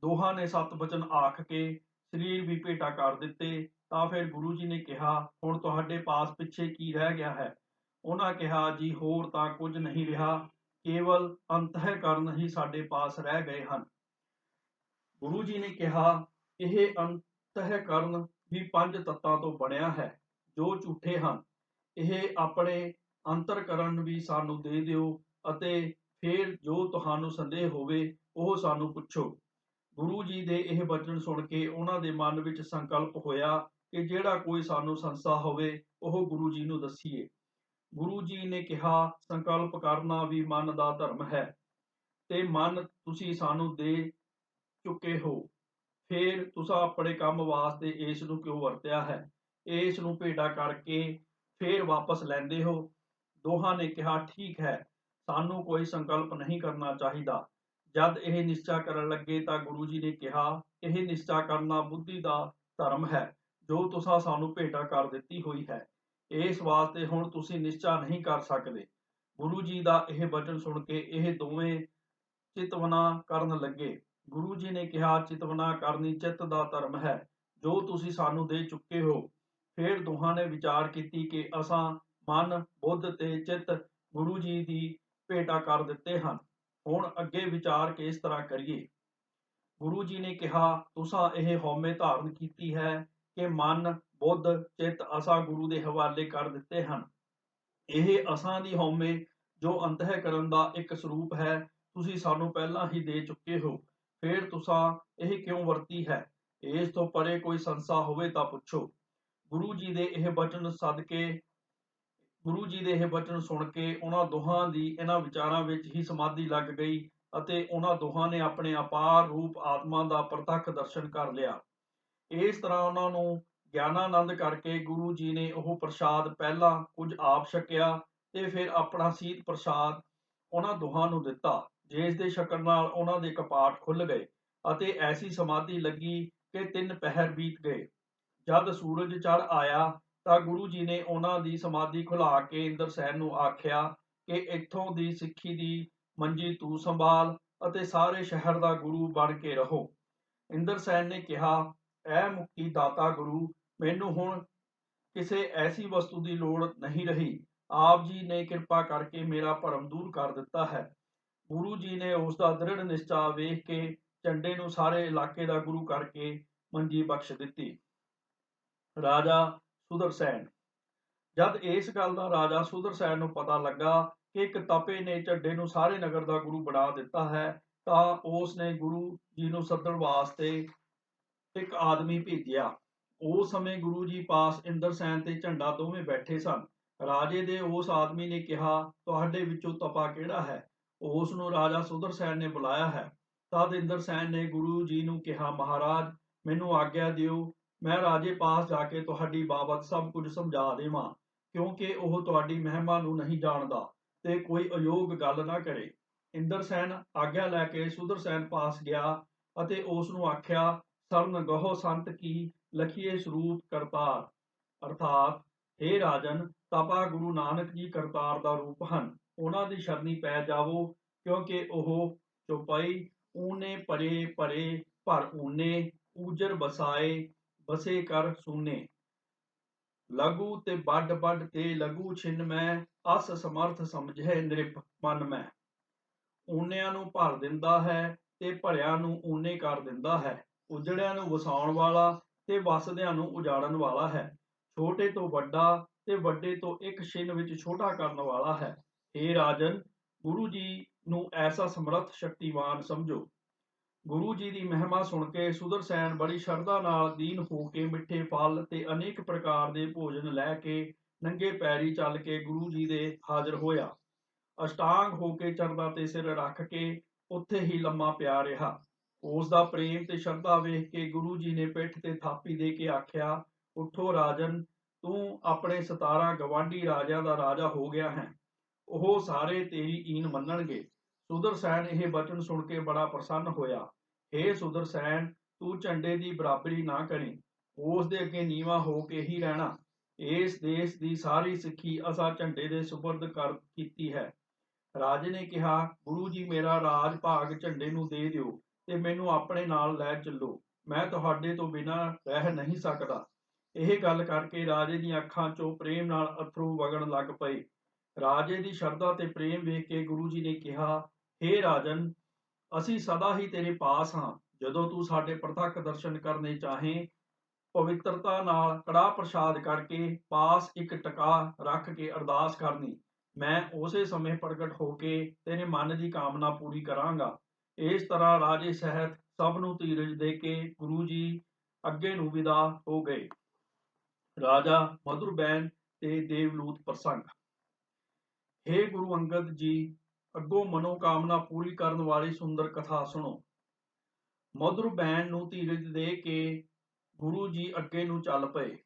ਦੋਹਾਂ ਨੇ 7 ਬਚਨ ਆਖ ਕੇ ਸਰੀਰ ਵੀ ਭੇਟਾ ਕਰ ਦਿੱਤੇ। ਤਾਂ ਫਿਰ ਗੁਰੂ ਜੀ ਨੇ ਕਿਹਾ, ਹੁਣ ਤੁਹਾਡੇ ਪਾਸ ਪਿੱਛੇ ਕੀ ਰਹਿ ਗਿਆ ਹੈ? ਉਹਨਾਂ ਕਿਹਾ, ਜੀ ਹੋਰ ਤਾਂ ਕੁਝ ਨਹੀਂ ਰਿਹਾ, ਕੇਵਲ ਅੰਤःਕਰਨ ਹੀ ਸਾਡੇ ਪਾਸ ਰਹਿ ਗਏ ਹਨ। ਗੁਰੂ ਜੀ ਨੇ ਕਿਹਾ, ਇਹ ਅੰਤःਕਰਨ ਵੀ 5 ਤੱਤਾਂ ਤੋਂ ਬਣਿਆ ਹੈ ਜੋ ਝੂਠੇ ਹਨ। ਇਹ ਆਪਣੇ ਅੰਤਰਕਰਨ ਵੀ ਸਾਨੂੰ ਦੇ ਦਿਓ ਅਤੇ ਫਿਰ ਜੋ ਤੁਹਾਨੂੰ ਸੰਦੇਹ ਹੋਵੇ ਉਹ ਸਾਨੂੰ ਪੁੱਛੋ। ਗੁਰੂ ਜੀ ਦੇ ਇਹ ਬਚਨ ਸੁਣ ਕੇ ਉਹਨਾਂ ਦੇ ਮਨ ਵਿੱਚ ਸੰਕਲਪ ਹੋਇਆ ਕਿ ਜਿਹੜਾ ਕੋਈ ਸਾਨੂੰ ਸੰਸਾ ਹੋਵੇ ਉਹ ਗੁਰੂ ਜੀ ਨੂੰ ਦੱਸੀਏ। ਗੁਰੂ ਜੀ ਨੇ ਕਿਹਾ, ਸੰਕਲਪ ਕਰਨਾ ਵੀ ਮਨ ਦਾ ਧਰਮ ਹੈ ਤੇ ਮਨ ਤੁਸੀਂ ਸਾਨੂੰ ਦੇ ਚੁੱਕੇ ਹੋ, ਫਿਰ ਤੁਸੀਂ ਆਪਣੇ ਕੰਮ ਵਾਸਤੇ ਇਸ ਨੂੰ ਕਿਉਂ ਵਰਤਿਆ ਹੈ? ਇਸ ਨੂੰ ਭੇਟਾ ਕਰਕੇ ਫਿਰ ਵਾਪਸ ਲੈਂਦੇ ਹੋ। ਦੋਹਾਂ ਨੇ ਕਿਹਾ, ਠੀਕ ਹੈ, ਸਾਨੂੰ ਕੋਈ ਸੰਕਲਪ ਨਹੀਂ ਕਰਨਾ ਚਾਹੀਦਾ। ਜਦ ਇਹ ਨਿਸ਼ਚਾ ਕਰਨ ਲੱਗੇ ਤਾਂ ਗੁਰੂ ਜੀ ਨੇ ਕਿਹਾ, ਇਹ ਨਿਸ਼ਚਾ ਕਰਨਾ ਬੁੱਧੀ ਦਾ ਧਰਮ ਹੈ ਜੋ ਤੁਸੀਂ ਸਾਨੂੰ ਭੇਟਾ ਕਰ ਦਿੱਤੀ ਹੋਈ ਹੈ। ਇਸ ਵਾਸਤੇ ਹੁਣ ਤੁਸੀਂ ਨਿਸ਼ਚਾ ਨਹੀਂ ਕਰ ਸਕਦੇ। ਗੁਰੂ ਜੀ ਦਾ ਇਹ ਬਚਨ ਸੁਣ ਕੇ ਇਹ ਦੋਵੇਂ ਚਿਤਵਨਾ ਕਰਨ ਲੱਗੇ। ਗੁਰੂ ਜੀ ਨੇ ਕਿਹਾ, ਚਿਤਵਨਾ ਕਰਨੀ ਚਿੱਤ ਦਾ ਧਰਮ ਹੈ ਜੋ ਤੁਸੀਂ ਸਾਨੂੰ ਦੇ ਚੁੱਕੇ ਹੋ। ਫਿਰ ਦੋਹਾਂ ਨੇ ਵਿਚਾਰ ਕੀਤੀ ਕਿ ਅਸਾਂ ਮਨ, ਬੁੱਧ ਤੇ ਚਿੱਤ ਗੁਰੂ ਜੀ ਦੀ ਭੇਟਾ ਕਰ ਦਿੱਤੇ ਹਨ। ਹੁਣ ਅੱਗੇ ਵਿਚਾਰ ਕਿਸ ਤਰ੍ਹਾਂ ਕਰੀਏ? ਗੁਰੂ ਜੀ ਨੇ ਕਿਹਾ, ਤੁਸਾਂ ਇਹ ਹਉਮੈ ਧਾਰਨ ਕੀਤੀ ਹੈ ਕਿ ਮਨ, ਬੁੱਧ, ਚਿੱਤ ਅਸਾਂ ਗੁਰੂ ਦੇ ਹਵਾਲੇ ਕਰ ਦਿੱਤੇ ਹਨ। ਇਹ ਅਸਾਂ ਦੀ ਹਉਮੈ ਜੋ ਅੰਤःਕਰਨ ਦਾ ਇੱਕ ਸਰੂਪ ਹੈ, ਤੁਸੀਂ ਸਾਨੂੰ ਪਹਿਲਾਂ ਹੀ ਦੇ ਚੁੱਕੇ ਹੋ। ਫਿਰ ਤੁਸਾਂ ਇਹ ਕਿਉਂ ਵਰਤੀ ਹੈ? ਇਸ ਤੋਂ ਪਰੇ ਕੋਈ ਸੰਸਾ ਹੋਵੇ ਤਾਂ ਪੁੱਛੋ। ਗੁਰੂ ਜੀ ਦੇ ਇਹ ਬਚਨ ਸਦਕੇ ਗੁਰੂ ਜੀ ਦੇ ਇਹ ਬਚਨ ਸੁਣ ਕੇ ਉਹਨਾਂ ਦੋਹਾਂ ਦੀ ਇਹਨਾਂ ਵਿਚਾਰਾਂ ਵਿੱਚ ਹੀ ਸਮਾਧੀ ਲੱਗ ਗਈ ਅਤੇ ਉਹਨਾਂ ਦੋਹਾਂ ਨੇ ਆਪਣੇ ਅਪਾਰ ਰੂਪ ਆਤਮਾ ਦਾ ਪ੍ਰਤੱਖ ਦਰਸ਼ਨ ਕਰ ਲਿਆ। ਇਸ ਤਰ੍ਹਾਂ ਉਹਨਾਂ ਨੂੰ ਗਿਆਨਾਨੰਦ ਕਰਕੇ ਗੁਰੂ ਜੀ ਨੇ ਉਹ ਪ੍ਰਸ਼ਾਦ ਪਹਿਲਾਂ ਕੁਝ ਆਪ ਛਕਿਆ ਤੇ ਫਿਰ ਆਪਣਾ ਸੀਤ ਪ੍ਰਸ਼ਾਦ ਉਹਨਾਂ ਦੋਹਾਂ ਨੂੰ ਦਿੱਤਾ, ਜਿਸ ਦੇ ਛਕਣ ਨਾਲ ਉਹਨਾਂ ਦੇ ਕਪਾਟ ਖੁੱਲ ਗਏ ਅਤੇ ਐਸੀ ਸਮਾਧੀ ਲੱਗੀ ਕਿ 3 ਪਹਿਰ ਬੀਤ ਗਏ। ਜਦ ਸੂਰਜ ਚੜ੍ਹ ਆਇਆ ਤਾਂ ਗੁਰੂ ਜੀ ਨੇ ਉਹਨਾਂ ਦੀ ਸਮਾਧੀ ਖੁਲਾ ਕੇ ਇੰਦਰਸੈਨ ਨੂੰ ਆਖਿਆ ਕਿ ਇੱਥੋਂ ਦੀ ਸਿੱਖੀ ਦੀ ਮੰਜੀ ਤੂੰ ਸੰਭਾਲ ਅਤੇ ਸਾਰੇ ਸ਼ਹਿਰ ਦਾ ਗੁਰੂ ਬਣ ਕੇ ਰਹੋ। ਇੰਦਰਸੈਨ ਨੇ ਕਿਹਾ, ਐ ਮੁਕਤੀ ਦਾਤਾ ਗੁਰੂ, ਮੈਨੂੰ ਹੁਣ ਕਿਸੇ ਐਸੀ ਵਸਤੂ ਦੀ ਲੋੜ ਨਹੀਂ ਰਹੀ। ਆਪ ਜੀ ਨੇ ਕਿਰਪਾ ਕਰਕੇ ਮੇਰਾ ਭਰਮ ਦੂਰ ਕਰ ਦਿੱਤਾ ਹੈ। ਗੁਰੂ ਜੀ ਨੇ ਉਸ ਦਾ ਦ੍ਰਿੜ ਨਿਸ਼ਚਾ ਵੇਖ ਕੇ ਝੰਡੇ ਨੂੰ ਸਾਰੇ ਇਲਾਕੇ ਦਾ ਗੁਰੂ ਕਰਕੇ ਮੰਜੀ ਬਖਸ਼ ਦਿੱਤੀ। ਰਾਜਾ ਸੁਦਰਸੈਨ। ਜਦ ਇਸ ਗੱਲ ਦਾ ਰਾਜਾ ਸੁਦਰਸੈਨ ਨੂੰ ਪਤਾ ਲੱਗਾ ਕਿ ਇੱਕ ਤਪੇ ਨੇ ਝੰਡੇ ਨੂੰ ਸਾਰੇ ਨਗਰ ਦਾ ਗੁਰੂ ਬਣਾ ਦਿੱਤਾ ਹੈ, ਤਾਂ ਉਸ ਨੇ ਗੁਰੂ ਜੀ ਨੂੰ ਸੱਦਣ ਵਾਸਤੇ ਇੱਕ ਆਦਮੀ ਭੇਜਿਆ। ਉਸ ਸਮੇਂ ਗੁਰੂ ਜੀ ਪਾਸ ਇੰਦਰਸੈਨ ਤੇ ਝੰਡਾ ਦੋਵੇਂ ਬੈਠੇ ਸਨ। ਰਾਜੇ ਦੇ ਉਸ ਆਦਮੀ ਨੇ ਕਿਹਾ, ਤੁਹਾਡੇ ਵਿੱਚੋਂ ਤਪਾ ਕਿਹੜਾ ਹੈ? ਉਸ ਨੂੰ ਰਾਜਾ ਸੁਦਰਸੈਨ ਨੇ ਬੁਲਾਇਆ ਹੈ। ਤਦ ਇੰਦਰਸੈਨ ਨੇ ਗੁਰੂ ਜੀ ਨੂੰ ਕਿਹਾ, ਮਹਾਰਾਜ, ਮੈਨੂੰ ਆਗਿਆ ਦਿਓ, ਮੈਂ ਰਾਜੇ ਪਾਸ ਜਾ ਕੇ ਤੁਹਾਡੀ ਬਾਬਤ ਸਭ ਕੁਝ ਸਮਝਾ ਦੇਵਾਂ, ਕਿਉਂਕਿ ਉਹ ਤੁਹਾਡੀ ਮਹਿਮਾ ਨੂੰ ਨਹੀਂ ਜਾਣਦਾ ਤੇ ਕੋਈ ਅਯੋਗ ਗੱਲ ਨਾ ਕਰੇ। ਇੰਦਰਸੈਨ ਆਗਿਆ ਲੈ ਕੇ ਸੁਦਰਸੈਨ ਪਾਸ ਗਿਆ ਅਤੇ ਉਸ ਨੂੰ ਆਖਿਆ, ਸਰਨ ਗਹੁ ਸੰਤ ਕੀ ਲਖੀਏ ਸਰੂਪ ਕਰਤਾਰ, ਅਰਥਾਤ हे ਰਾਜਨ, ਤਪਾ ਗੁਰੂ ਨਾਨਕ ਜੀ ਕਰਤਾਰ ਦਾ ਰੂਪ ਹਨ। ਉਹਨਾਂ ਦੀ ਸ਼ਰਨੀ ਪੈ ਜਾਵੋ, ਕਿਉਂਕਿ ਉਹ ਚੌਪਈ ਊਨੇ ਪਰੇ ਪਰੇ ਭਰ ਊਨੇ, ਊਜਰ ਬਸਾਏ ਬਸੇ ਕਰ ਸੂਨੇ। ਲਘੂ ਤੇ ਵੱਡ ਵੱਡ ਤੇ ਲਘੂ ਛਿਨ ਮੈਂ, ਅਸ ਸਮਰਥ ਸਮਝੈ ਨਿਰਪ ਮਨ ਮੈਂ। ਊਨਿਆਂ ਨੂੰ ਭਰ ਦਿੰਦਾ ਹੈ ਤੇ ਭਰਿਆਂ ਨੂੰ ਊਨੇ ਕਰ ਦਿੰਦਾ ਹੈ। ਉਜੜਿਆਂ ਨੂੰ ਵਸਾਉਣ ਵਾਲਾ ਤੇ ਵਸਦਿਆਂ ਨੂੰ ਉਜਾੜਨ ਵਾਲਾ ਹੈ। ਛੋਟੇ ਤੋਂ ਵੱਡਾ ਤੇ ਵੱਡੇ ਤੋਂ ਇੱਕ ਛਿਨ ਵਿੱਚ ਛੋਟਾ ਕਰਨ ਵਾਲਾ ਹੈ। हे ਰਾਜਨ, ਗੁਰੂ ਜੀ ਨੂੰ ਐਸਾ ਸਮਰੱਥ ਸ਼ਕਤੀਵਾਨ ਸਮਝੋ। ਗੁਰੂ ਜੀ ਦੀ ਮਹਿਮਾ ਸੁਣ ਕੇ ਸੁਦਰਸੈਨ ਬੜੀ ਸ਼ਰਧਾ ਨਾਲ ਦੀਨ ਹੋ ਕੇ ਮਿੱਠੇ ਫਲ ਤੇ ਅਨੇਕ ਪ੍ਰਕਾਰ ਦੇ ਭੋਜਨ ਲੈ ਕੇ ਨੰਗੇ ਪੈਰੀ ਚੱਲ ਕੇ ਗੁਰੂ ਜੀ ਦੇ ਹਾਜ਼ਰ ਹੋਇਆ। ਅਸ਼ਟਾਂਗ ਹੋ ਕੇ ਚਰਨਾਂ ਤੇ ਸਿਰ ਰੱਖ ਕੇ ਉੱਥੇ ਹੀ ਲੰਮਾ ਪਿਆ ਰਿਹਾ। ਉਸ ਦਾ ਪ੍ਰੇਮ ਤੇ ਸ਼ਰਧਾ ਵੇਖ ਕੇ ਗੁਰੂ ਜੀ ਨੇ ਪਿੱਠ ਤੇ ਥਾਪੀ ਦੇ ਕੇ ਆਖਿਆ, ਉੱਠੋ ਰਾਜਨ, ਤੂੰ ਆਪਣੇ 17 ਗਵਾਂਢੀ ਰਾਜਿਆਂ ਦਾ ਰਾਜਾ ਹੋ ਗਿਆ ਹੈ। ਉਹ ਸਾਰੇ ਤੇਰੀ ਈਨ ਮੰਨਣਗੇ। ਸੁਦਰਸੈਨ ਇਹ ਬਚਨ ਸੁਣ ਕੇ ਬੜਾ ਪ੍ਰਸੰਨ ਹੋਇਆ। हे ਸੁਦਰਸੈਨ, ਤੂੰ ਝੰਡੇ ਦੀ ਬਰਾਬਰੀ ਨਾ ਕਰੀ, ਉਸ ਦੇ ਅੱਗੇ ਨੀਵਾਂ ਹੋ ਕੇ ਹੀ ਰਹਿਣਾ। ਇਸ ਦੇਸ਼ ਦੀ ਸਾਰੀ ਸਿੱਖੀ ਅਸਾਂ ਝੰਡੇ ਦੇ ਸੁਪਰਦ ਕਰ ਕੀਤੀ ਹੈ। ਰਾਜੇ ਨੇ ਕਿਹਾ, ਗੁਰੂ ਜੀ, ਮੇਰਾ ਰਾਜ ਭਾਗ ਝੰਡੇ ਨੂੰ ਦੇ ਦਿਓ ਤੇ ਮੈਨੂੰ ਆਪਣੇ ਨਾਲ ਲੈ ਚੱਲੋ। ਮੈਂ ਤੁਹਾਡੇ ਤੋਂ ਬਿਨਾਂ ਰਹਿ ਨਹੀਂ ਸਕਦਾ। ਇਹ ਗੱਲ ਕਰਕੇ ਰਾਜੇ ਦੀਆਂ ਅੱਖਾਂ 'ਚੋਂ ਪ੍ਰੇਮ ਨਾਲ ਅੱਥਰੂ ਵਗਣ ਲੱਗ ਪਏ। ਰਾਜੇ ਦੀ ਸ਼ਰਧਾ ਤੇ ਪ੍ਰੇਮ ਵੇਖ ਕੇ ਗੁਰੂ ਜੀ ਨੇ ਕਿਹਾ, हे ਰਾਜਨ, ਅਸੀਂ ਸਦਾ ਹੀ ਤੇਰੇ ਪਾਸ ਹਾਂ। ਜਦੋਂ ਤੂੰ ਸਾਡੇ ਪ੍ਰਤੱਖ ਦਰਸ਼ਨ ਕਰਨੇ ਚਾਹੇਂ, ਪਵਿੱਤਰਤਾ ਨਾਲ ਕੜਾਹ ਪ੍ਰਸ਼ਾਦ ਕਰਕੇ ਪਾਸ ਇੱਕ ਟਕਾ ਰੱਖ ਕੇ ਅਰਦਾਸ ਕਰਨੀ। ਮੈਂ ਉਸੇ ਸਮੇਂ ਪ੍ਰਗਟ ਹੋ ਕੇ ਤੇਰੇ ਮਨ ਦੀ ਕਾਮਨਾ ਪੂਰੀ ਕਰਾਂਗਾ। ਇਸ ਤਰ੍ਹਾਂ ਰਾਜੇ ਸਹਿਤ ਸਭ ਨੂੰ ਧੀਰਜ ਦੇ ਕੇ ਗੁਰੂ ਜੀ ਅੱਗੇ ਨੂੰ ਵਿਦਾ ਹੋ ਗਏ। ਰਾਜਾ ਮਧੁਰਬੈਨ ਤੇ ਦੇਵਲੂਤ ਪ੍ਰਸੰਗ। हे ਗੁਰੂ ਅੰਗਦ ਜੀ, ਅੱਗੋਂ ਮਨੋਕਾਮਨਾ ਪੂਰੀ ਕਰਨ ਵਾਲੀ ਸੁੰਦਰ ਕਥਾ ਸੁਣੋ। ਮਧੁਰਬੈਨ ਨੂੰ ਧੀਰਜ ਦੇ ਕੇ ਗੁਰੂ ਜੀ ਅੱਗੇ ਨੂੰ ਚੱਲ ਪਏ।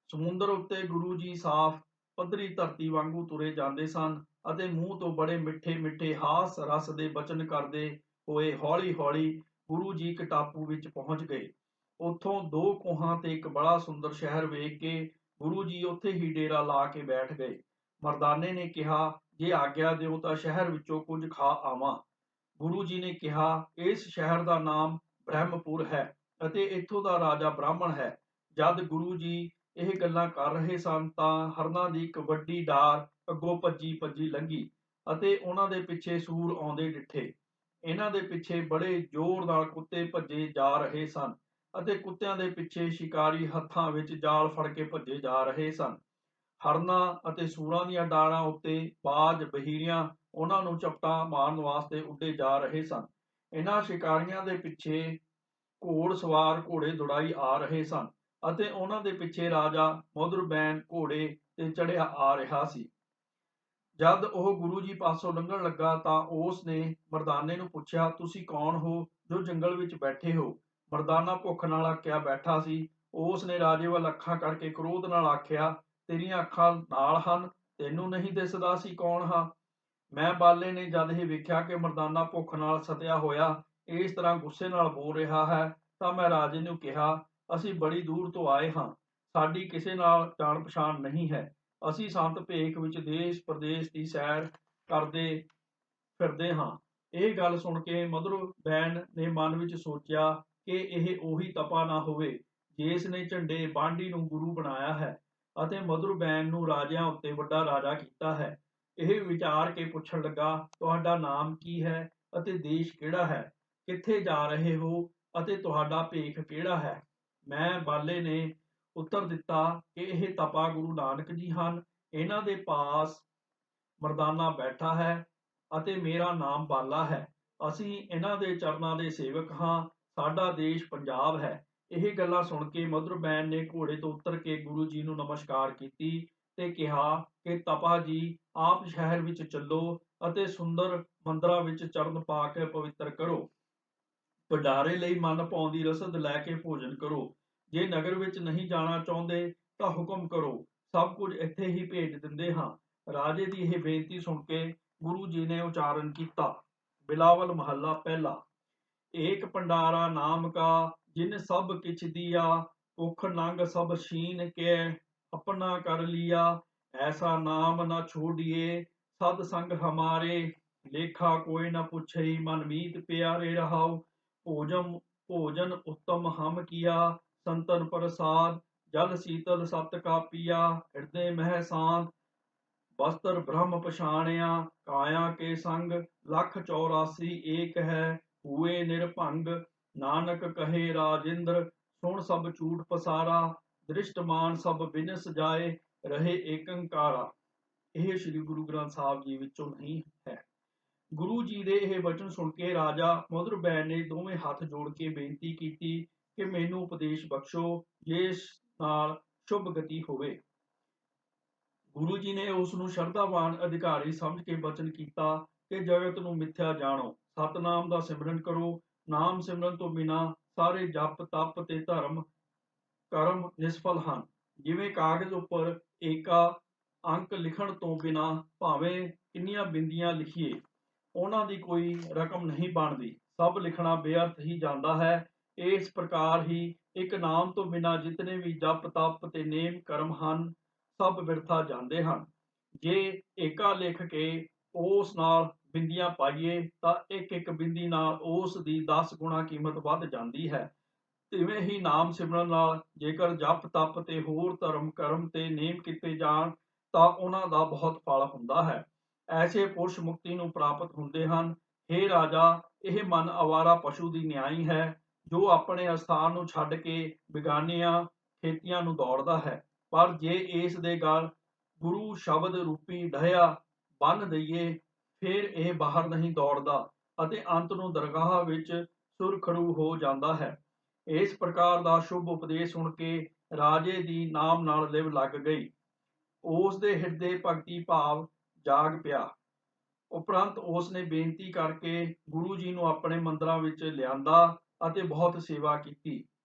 ਸਮੁੰਦਰ ਉੱਤੇ ਗੁਰੂ ਜੀ ਸਾਫ਼ ਪੱਧਰੀ ਧਰਤੀ ਵਾਂਗੂ ਤੁਰੇ ਜਾਂਦੇ ਸਨ ਅਤੇ ਮੂੰਹ ਤੋਂ ਬੜੇ ਮਿੱਠੇ ਮਿੱਠੇ ਹਾਸ ਰਸ ਦੇ ਬਚਨ ਕਰਦੇ ਹੋਏ ਹੌਲੀ ਹੌਲੀ ਗੁਰੂ ਜੀ ਇੱਕ ਟਾਪੂ ਵਿੱਚ ਪਹੁੰਚ ਗਏ। ਉੱਥੋਂ 2 ਕੋਹਾਂ ਤੇ ਇੱਕ ਬੜਾ ਸੁੰਦਰ ਸ਼ਹਿਰ ਵੇਖ ਕੇ ਗੁਰੂ ਜੀ ਉੱਥੇ ਹੀ ਡੇਰਾ ਲਾ ਕੇ ਬੈਠ ਗਏ। ਮਰਦਾਨੇ ਨੇ ਕਿਹਾ, ਜੇ ਆਗਿਆ ਦਿਓ ਤਾਂ ਸ਼ਹਿਰ ਵਿੱਚੋਂ ਕੁਝ ਖਾ ਆਵਾਂ। ਗੁਰੂ ਜੀ ਨੇ ਕਿਹਾ, ਇਸ ਸ਼ਹਿਰ ਦਾ ਨਾਮ ਬ੍ਰਹਮਪੁਰ ਹੈ ਅਤੇ ਇੱਥੋਂ ਦਾ ਰਾਜਾ ਬ੍ਰਾਹਮਣ ਹੈ। ਜਦ ਗੁਰੂ ਜੀ ਇਹ ਗੱਲਾਂ ਕਰ ਰਹੇ ਸਨ ਤਾਂ ਹਰਨਾਂ ਦੀ ਇੱਕ ਵੱਡੀ ਡਾਰ ਅੱਗੋਂ ਭੱਜੀ ਭੱਜੀ ਲੰਘੀ ਅਤੇ ਉਹਨਾਂ ਦੇ ਪਿੱਛੇ ਸੂਰ ਆਉਂਦੇ ਡਿੱਠੇ। ਇਹਨਾਂ ਦੇ ਪਿੱਛੇ ਬੜੇ ਜ਼ੋਰ ਨਾਲ ਕੁੱਤੇ ਭੱਜੇ ਜਾ ਰਹੇ ਸਨ ਅਤੇ ਕੁੱਤਿਆਂ ਦੇ ਪਿੱਛੇ ਸ਼ਿਕਾਰੀ ਹੱਥਾਂ ਵਿੱਚ ਜਾਲ ਫੜ ਕੇ ਭੱਜੇ ਜਾ ਰਹੇ ਸਨ। ਹਰਨਾਂ ਅਤੇ ਸੂਰਾਂ ਦੀਆਂ ਡਾਰਾਂ ਉੱਤੇ ਬਾਜ ਬਹੀਰੀਆਂ ਉਹਨਾਂ ਨੂੰ ਝਪਟਾਂ ਮਾਰਨ ਵਾਸਤੇ ਉੱਡੇ ਜਾ ਰਹੇ ਸਨ। ਇਹਨਾਂ ਸ਼ਿਕਾਰੀਆਂ ਦੇ ਪਿੱਛੇ ਘੋੜ ਸਵਾਰ ਘੋੜੇ ਦੌੜਾਈ ਆ ਰਹੇ ਸਨ ਅਤੇ ਉਹਨਾਂ ਦੇ ਪਿੱਛੇ ਰਾਜਾ ਮੁਦਰਬੈਨ ਘੋੜੇ ਤੇ ਚੜ੍ਹਿਆ ਆ ਰਿਹਾ ਸੀ। ਜਦ ਉਹ ਗੁਰੂ ਜੀ ਪਾਸੋਂ ਲੰਘਣ ਲੱਗਾ ਤਾਂ ਉਸ ਨੇ ਮਰਦਾਨੇ ਨੂੰ ਪੁੱਛਿਆ, ਤੁਸੀਂ ਕੌਣ ਹੋ ਜੋ ਜੰਗਲ ਵਿੱਚ ਬੈਠੇ ਹੋ? ਮਰਦਾਨਾ ਭੁੱਖ ਨਾਲ ਅੱਕਿਆ ਬੈਠਾ ਸੀ। ਉਸ ਨੇ ਰਾਜੇ ਵੱਲ ਅੱਖਾਂ ਕਰਕੇ ਕ੍ਰੋਧ ਨਾਲ ਆਖਿਆ, ਤੇਰੀਆਂ ਅੱਖਾਂ ਨਾਲ ਹਨ, ਤੈਨੂੰ ਨਹੀਂ ਦਿਸਦਾ ਸੀ ਕੌਣ ਹਾਂ? ਮੈਂ ਬਾਲੇ ਨੇ ਜਦ ਇਹ ਵੇਖਿਆ ਕਿ ਮਰਦਾਨਾ ਭੁੱਖ ਨਾਲ ਸਤਿਆ ਹੋਇਆ ਇਸ ਤਰ੍ਹਾਂ ਗੁੱਸੇ ਨਾਲ ਬੋਲ ਰਿਹਾ ਹੈ, ਤਾਂ ਮੈਂ ਰਾਜੇ ਨੂੰ ਕਿਹਾ, ਅਸੀਂ ਬੜੀ ਦੂਰ ਤੋਂ ਆਏ ਹਾਂ, ਸਾਡੀ ਕਿਸੇ ਨਾਲ ਜਾਣ ਪਛਾਣ ਨਹੀਂ ਹੈ। ਅਸੀਂ ਸੰਤ ਭੇਖ ਵਿੱਚ ਦੇਸ਼ ਪ੍ਰਦੇਸ਼ ਦੀ ਸੈਰ ਕਰਦੇ ਫਿਰਦੇ ਹਾਂ। ਇਹ ਗੱਲ ਸੁਣ ਕੇ ਮਧੁਰਬੈਨ ਨੇ ਮਨ ਵਿੱਚ ਸੋਚਿਆ ਕਿ ਇਹ ਉਹੀ ਤਪਾ ਨਾ ਹੋਵੇ ਜਿਸ ਨੇ ਝੰਡੇ ਬਾਂਡੀ ਨੂੰ ਗੁਰੂ ਬਣਾਇਆ ਹੈ ਅਤੇ ਮਧੁਰਬੈਨ ਨੂੰ ਰਾਜਿਆਂ ਉੱਤੇ ਵੱਡਾ ਰਾਜਾ ਕੀਤਾ ਹੈ। ਇਹ ਵਿਚਾਰ ਕੇ ਪੁੱਛਣ ਲੱਗਾ, ਤੁਹਾਡਾ ਨਾਮ ਕੀ ਹੈ ਅਤੇ ਦੇਸ਼ ਕਿਹੜਾ ਹੈ? ਕਿੱਥੇ ਜਾ ਰਹੇ ਹੋ ਅਤੇ ਤੁਹਾਡਾ ਭੇਖ ਕਿਹੜਾ ਹੈ? ਮੈਂ ਬਾਲੇ ਨੇ ਉੱਤਰ ਦਿੱਤਾ ਕਿ ਇਹ ਤਪਾ ਗੁਰੂ ਨਾਨਕ ਜੀ ਹਨ। ਇਹਨਾਂ ਦੇ ਪਾਸ ਮਰਦਾਨਾ ਬੈਠਾ ਹੈ ਅਤੇ ਮੇਰਾ ਨਾਮ ਬਾਲਾ ਹੈ। ਅਸੀਂ ਇਹਨਾਂ ਦੇ ਚਰਨਾਂ ਦੇ ਸੇਵਕ ਹਾਂ। ਸਾਡਾ ਦੇਸ਼ ਪੰਜਾਬ ਹੈ। ਇਹ ਗੱਲਾਂ ਸੁਣ ਕੇ ਮਧੁਰਬੈਨ ਨੇ ਘੋੜੇ ਤੋਂ ਉਤਰ ਕੇ ਗੁਰੂ ਜੀ ਨੂੰ ਨਮਸਕਾਰ ਕੀਤੀ ਤੇ ਕਿਹਾ ਕਿ ਤਪਾ ਜੀ, ਆਪ ਸ਼ਹਿਰ ਵਿੱਚ ਚੱਲੋ ਅਤੇ ਸੁੰਦਰ ਮੰਦਰਾਂ ਵਿੱਚ ਚਰਨ ਪਾ ਕੇ ਪਵਿੱਤਰ ਕਰੋ। ਭੰਡਾਰੇ ਲਈ ਮਨ ਭਾਉਂਦੀ ਰਸਦ ਲੈ ਕੇ ਭੋਜਨ ਕਰੋ। ਜੇ ਨਗਰ ਵਿੱਚ ਨਹੀਂ ਜਾਣਾ ਚਾਹੁੰਦੇ ਤਾਂ ਹੁਕਮ ਕਰੋ, ਸਭ ਕੁਝ ਇੱਥੇ ਹੀ ਭੇਜ ਦਿੰਦੇ ਹਾਂ। ਰਾਜੇ ਦੀ ਇਹ ਬੇਨਤੀ ਸੁਣ ਕੇ ਗੁਰੂ ਜੀ ਨੇ ਉਚਾਰਨ ਕੀਤਾ, ਬਿਲਾਵਲ ਮਹੱਲਾ ਪਹਿਲਾ। ਏਕ ਭੰਡਾਰਾ ਨਾਮ ਕਾ ਜਿਨ ਸਭ ਕਿਛ ਦੀਆ, ਭੁਖ ਨੰਗ ਸਭ ਛੀਨ ਕੇ अपना कर लिया। ऐसा नाम न छोड़िए सद संग हमारे, लेखा कोई न पूछे मन मीत प्यारे रहाओ। भोजन उत्तम हम किया संतन प्रसाद, जल शीतल सत का पिया हृदय मह शांत। वस्त्र ब्रह्म पछाणिया काया के संग, लख 84 एक है हुए निरभंग। नानक कहे राजिंद्र सुन सब झूठ पसारा, ਦ੍ਰਿਸ਼ਟਮਾਨ ਸਭ ਬਿਨਸ ਜਾਏ ਰਹੇ ਏਕੰਕਾਰਾ। ਇਹ ਸ੍ਰੀ ਗੁਰੂ ਗ੍ਰੰਥ ਸਾਹਿਬ ਜੀ ਵਿੱਚੋਂ ਨਹੀਂ ਹੈ। ਗੁਰੂ ਜੀ ਦੇ ਇਹ ਵਚਨ ਸੁਣ ਕੇ ਰਾਜਾ ਮੁਦਰਬੈਨ ਨੇ ਦੋਵੇਂ ਹੱਥ ਜੋੜ ਕੇ ਬੇਨਤੀ ਕੀਤੀ ਕਿ ਮੈਨੂੰ ਉਪਦੇਸ਼ ਬਖਸ਼ੋ ਜਿਸ ਨਾਲ ਸ਼ੁਭ ਗਤੀ ਹੋਵੇ। ਗੁਰੂ ਜੀ ਨੇ ਉਸ ਨੂੰ ਸ਼ਰਧਾਵਾਨ ਅਧਿਕਾਰੀ ਸਮਝ ਕੇ ਬਚਨ ਕੀਤਾ ਕਿ ਜਗਤ ਨੂੰ ਮਿਥਿਆ ਜਾਣੋ, ਸਤਨਾਮ ਦਾ ਸਿਮਰਨ ਕਰੋ। ਨਾਮ ਸਿਮਰਨ ਤੋਂ ਬਿਨਾਂ ਸਾਰੇ ਜਪ ਤਪ ਤੇ ਧਰਮ ਕਰਮ ਨਿਸਫਲ ਹਨ। ਜਿਵੇਂ ਕਾਗਜ਼ ਉੱਪਰ ਏਕਾ ਅੰਕ ਲਿਖਣ ਤੋਂ ਬਿਨਾਂ ਭਾਵੇਂ ਕਿੰਨੀਆਂ ਬਿੰਦੀਆਂ ਲਿਖੀਏ, ਉਹਨਾਂ ਦੀ ਕੋਈ ਰਕਮ ਨਹੀਂ ਬਣਦੀ, ਸਭ ਲਿਖਣਾ ਬੇਅਰਥ ਹੀ ਜਾਂਦਾ ਹੈ। ਇਸ ਪ੍ਰਕਾਰ ਹੀ ਇੱਕ ਨਾਮ ਤੋਂ ਬਿਨਾਂ ਜਿਤਨੇ ਵੀ ਜਪ ਤਪ ਤੇ ਨੇਮ ਕਰਮ ਹਨ, ਸਭ ਬਿਰਥਾ ਜਾਂਦੇ ਹਨ। ਜੇ ਏਕਾ ਲਿਖ ਕੇ ਉਸ ਨਾਲ ਬਿੰਦੀਆਂ ਪਾਈਏ ਤਾਂ ਇੱਕ ਇੱਕ ਬਿੰਦੀ ਨਾਲ ਉਸ ਦੀ 10 ਗੁਣਾ ਕੀਮਤ ਵੱਧ ਜਾਂਦੀ ਹੈ। ਤਿਵੇਂ ਹੀ ਨਾਮ ਸਿਮਰਨ ਨਾਲ ਜੇਕਰ ਜਪ ਤਪ ਤੇ ਹੋਰ ਧਰਮ ਕਰਮ ਤੇ ਨੇਮ ਕੀਤੇ ਜਾਣ ਤਾਂ ਉਹਨਾਂ ਦਾ ਬਹੁਤ ਫਲ ਹੁੰਦਾ ਹੈ। ਐਸੇ ਪੁਰਸ਼ ਮੁਕਤੀ ਨੂੰ ਪ੍ਰਾਪਤ ਹੁੰਦੇ ਹਨ। ਹੇ ਰਾਜਾ, ਇਹ ਮਨ ਅਵਾਰਾ ਪਸ਼ੂ ਦੀ ਨਿਆਈ ਹੈ ਜੋ ਆਪਣੇ ਅਸਥਾਨ ਨੂੰ ਛੱਡ ਕੇ ਬਿਗਾਨੀਆਂ ਖੇਤੀਆਂ ਨੂੰ ਦੌੜਦਾ ਹੈ। ਪਰ ਜੇ ਇਸ ਦੇ ਗਲ ਗੁਰੂ ਸ਼ਬਦ ਰੂਪੀ ਡਹਿਆ ਬੰਨ ਦਈਏ, ਫਿਰ ਇਹ ਬਾਹਰ ਨਹੀਂ ਦੌੜਦਾ ਅਤੇ ਅੰਤ ਨੂੰ ਦਰਗਾਹ ਵਿੱਚ ਸੁਰਖਰੂ ਹੋ ਜਾਂਦਾ ਹੈ। ਇਸ ਪ੍ਰਕਾਰ ਦਾ ਸ਼ੁਭ ਉਪਦੇਸ਼ ਸੁਣ ਕੇ ਰਾਜੇ ਦੀ ਨਾਮ ਨਾਲ ਲਿਵ ਲੱਗ ਗਈ। ਉਸ ਦੇ ਹਿਰਦੇ ਭਗਤੀ ਭਾਵ ਜਾਗ ਪਿਆ। ਉਪਰੰਤ ਉਸ ਨੇ ਬੇਨਤੀ ਕਰਕੇ ਗੁਰੂ ਜੀ ਨੂੰ ਆਪਣੇ ਮੰਦਰਾਂ ਵਿੱਚ ਲਿਆਂਦਾ ਅਤੇ ਬਹੁਤ ਸੇਵਾ ਕੀਤੀ।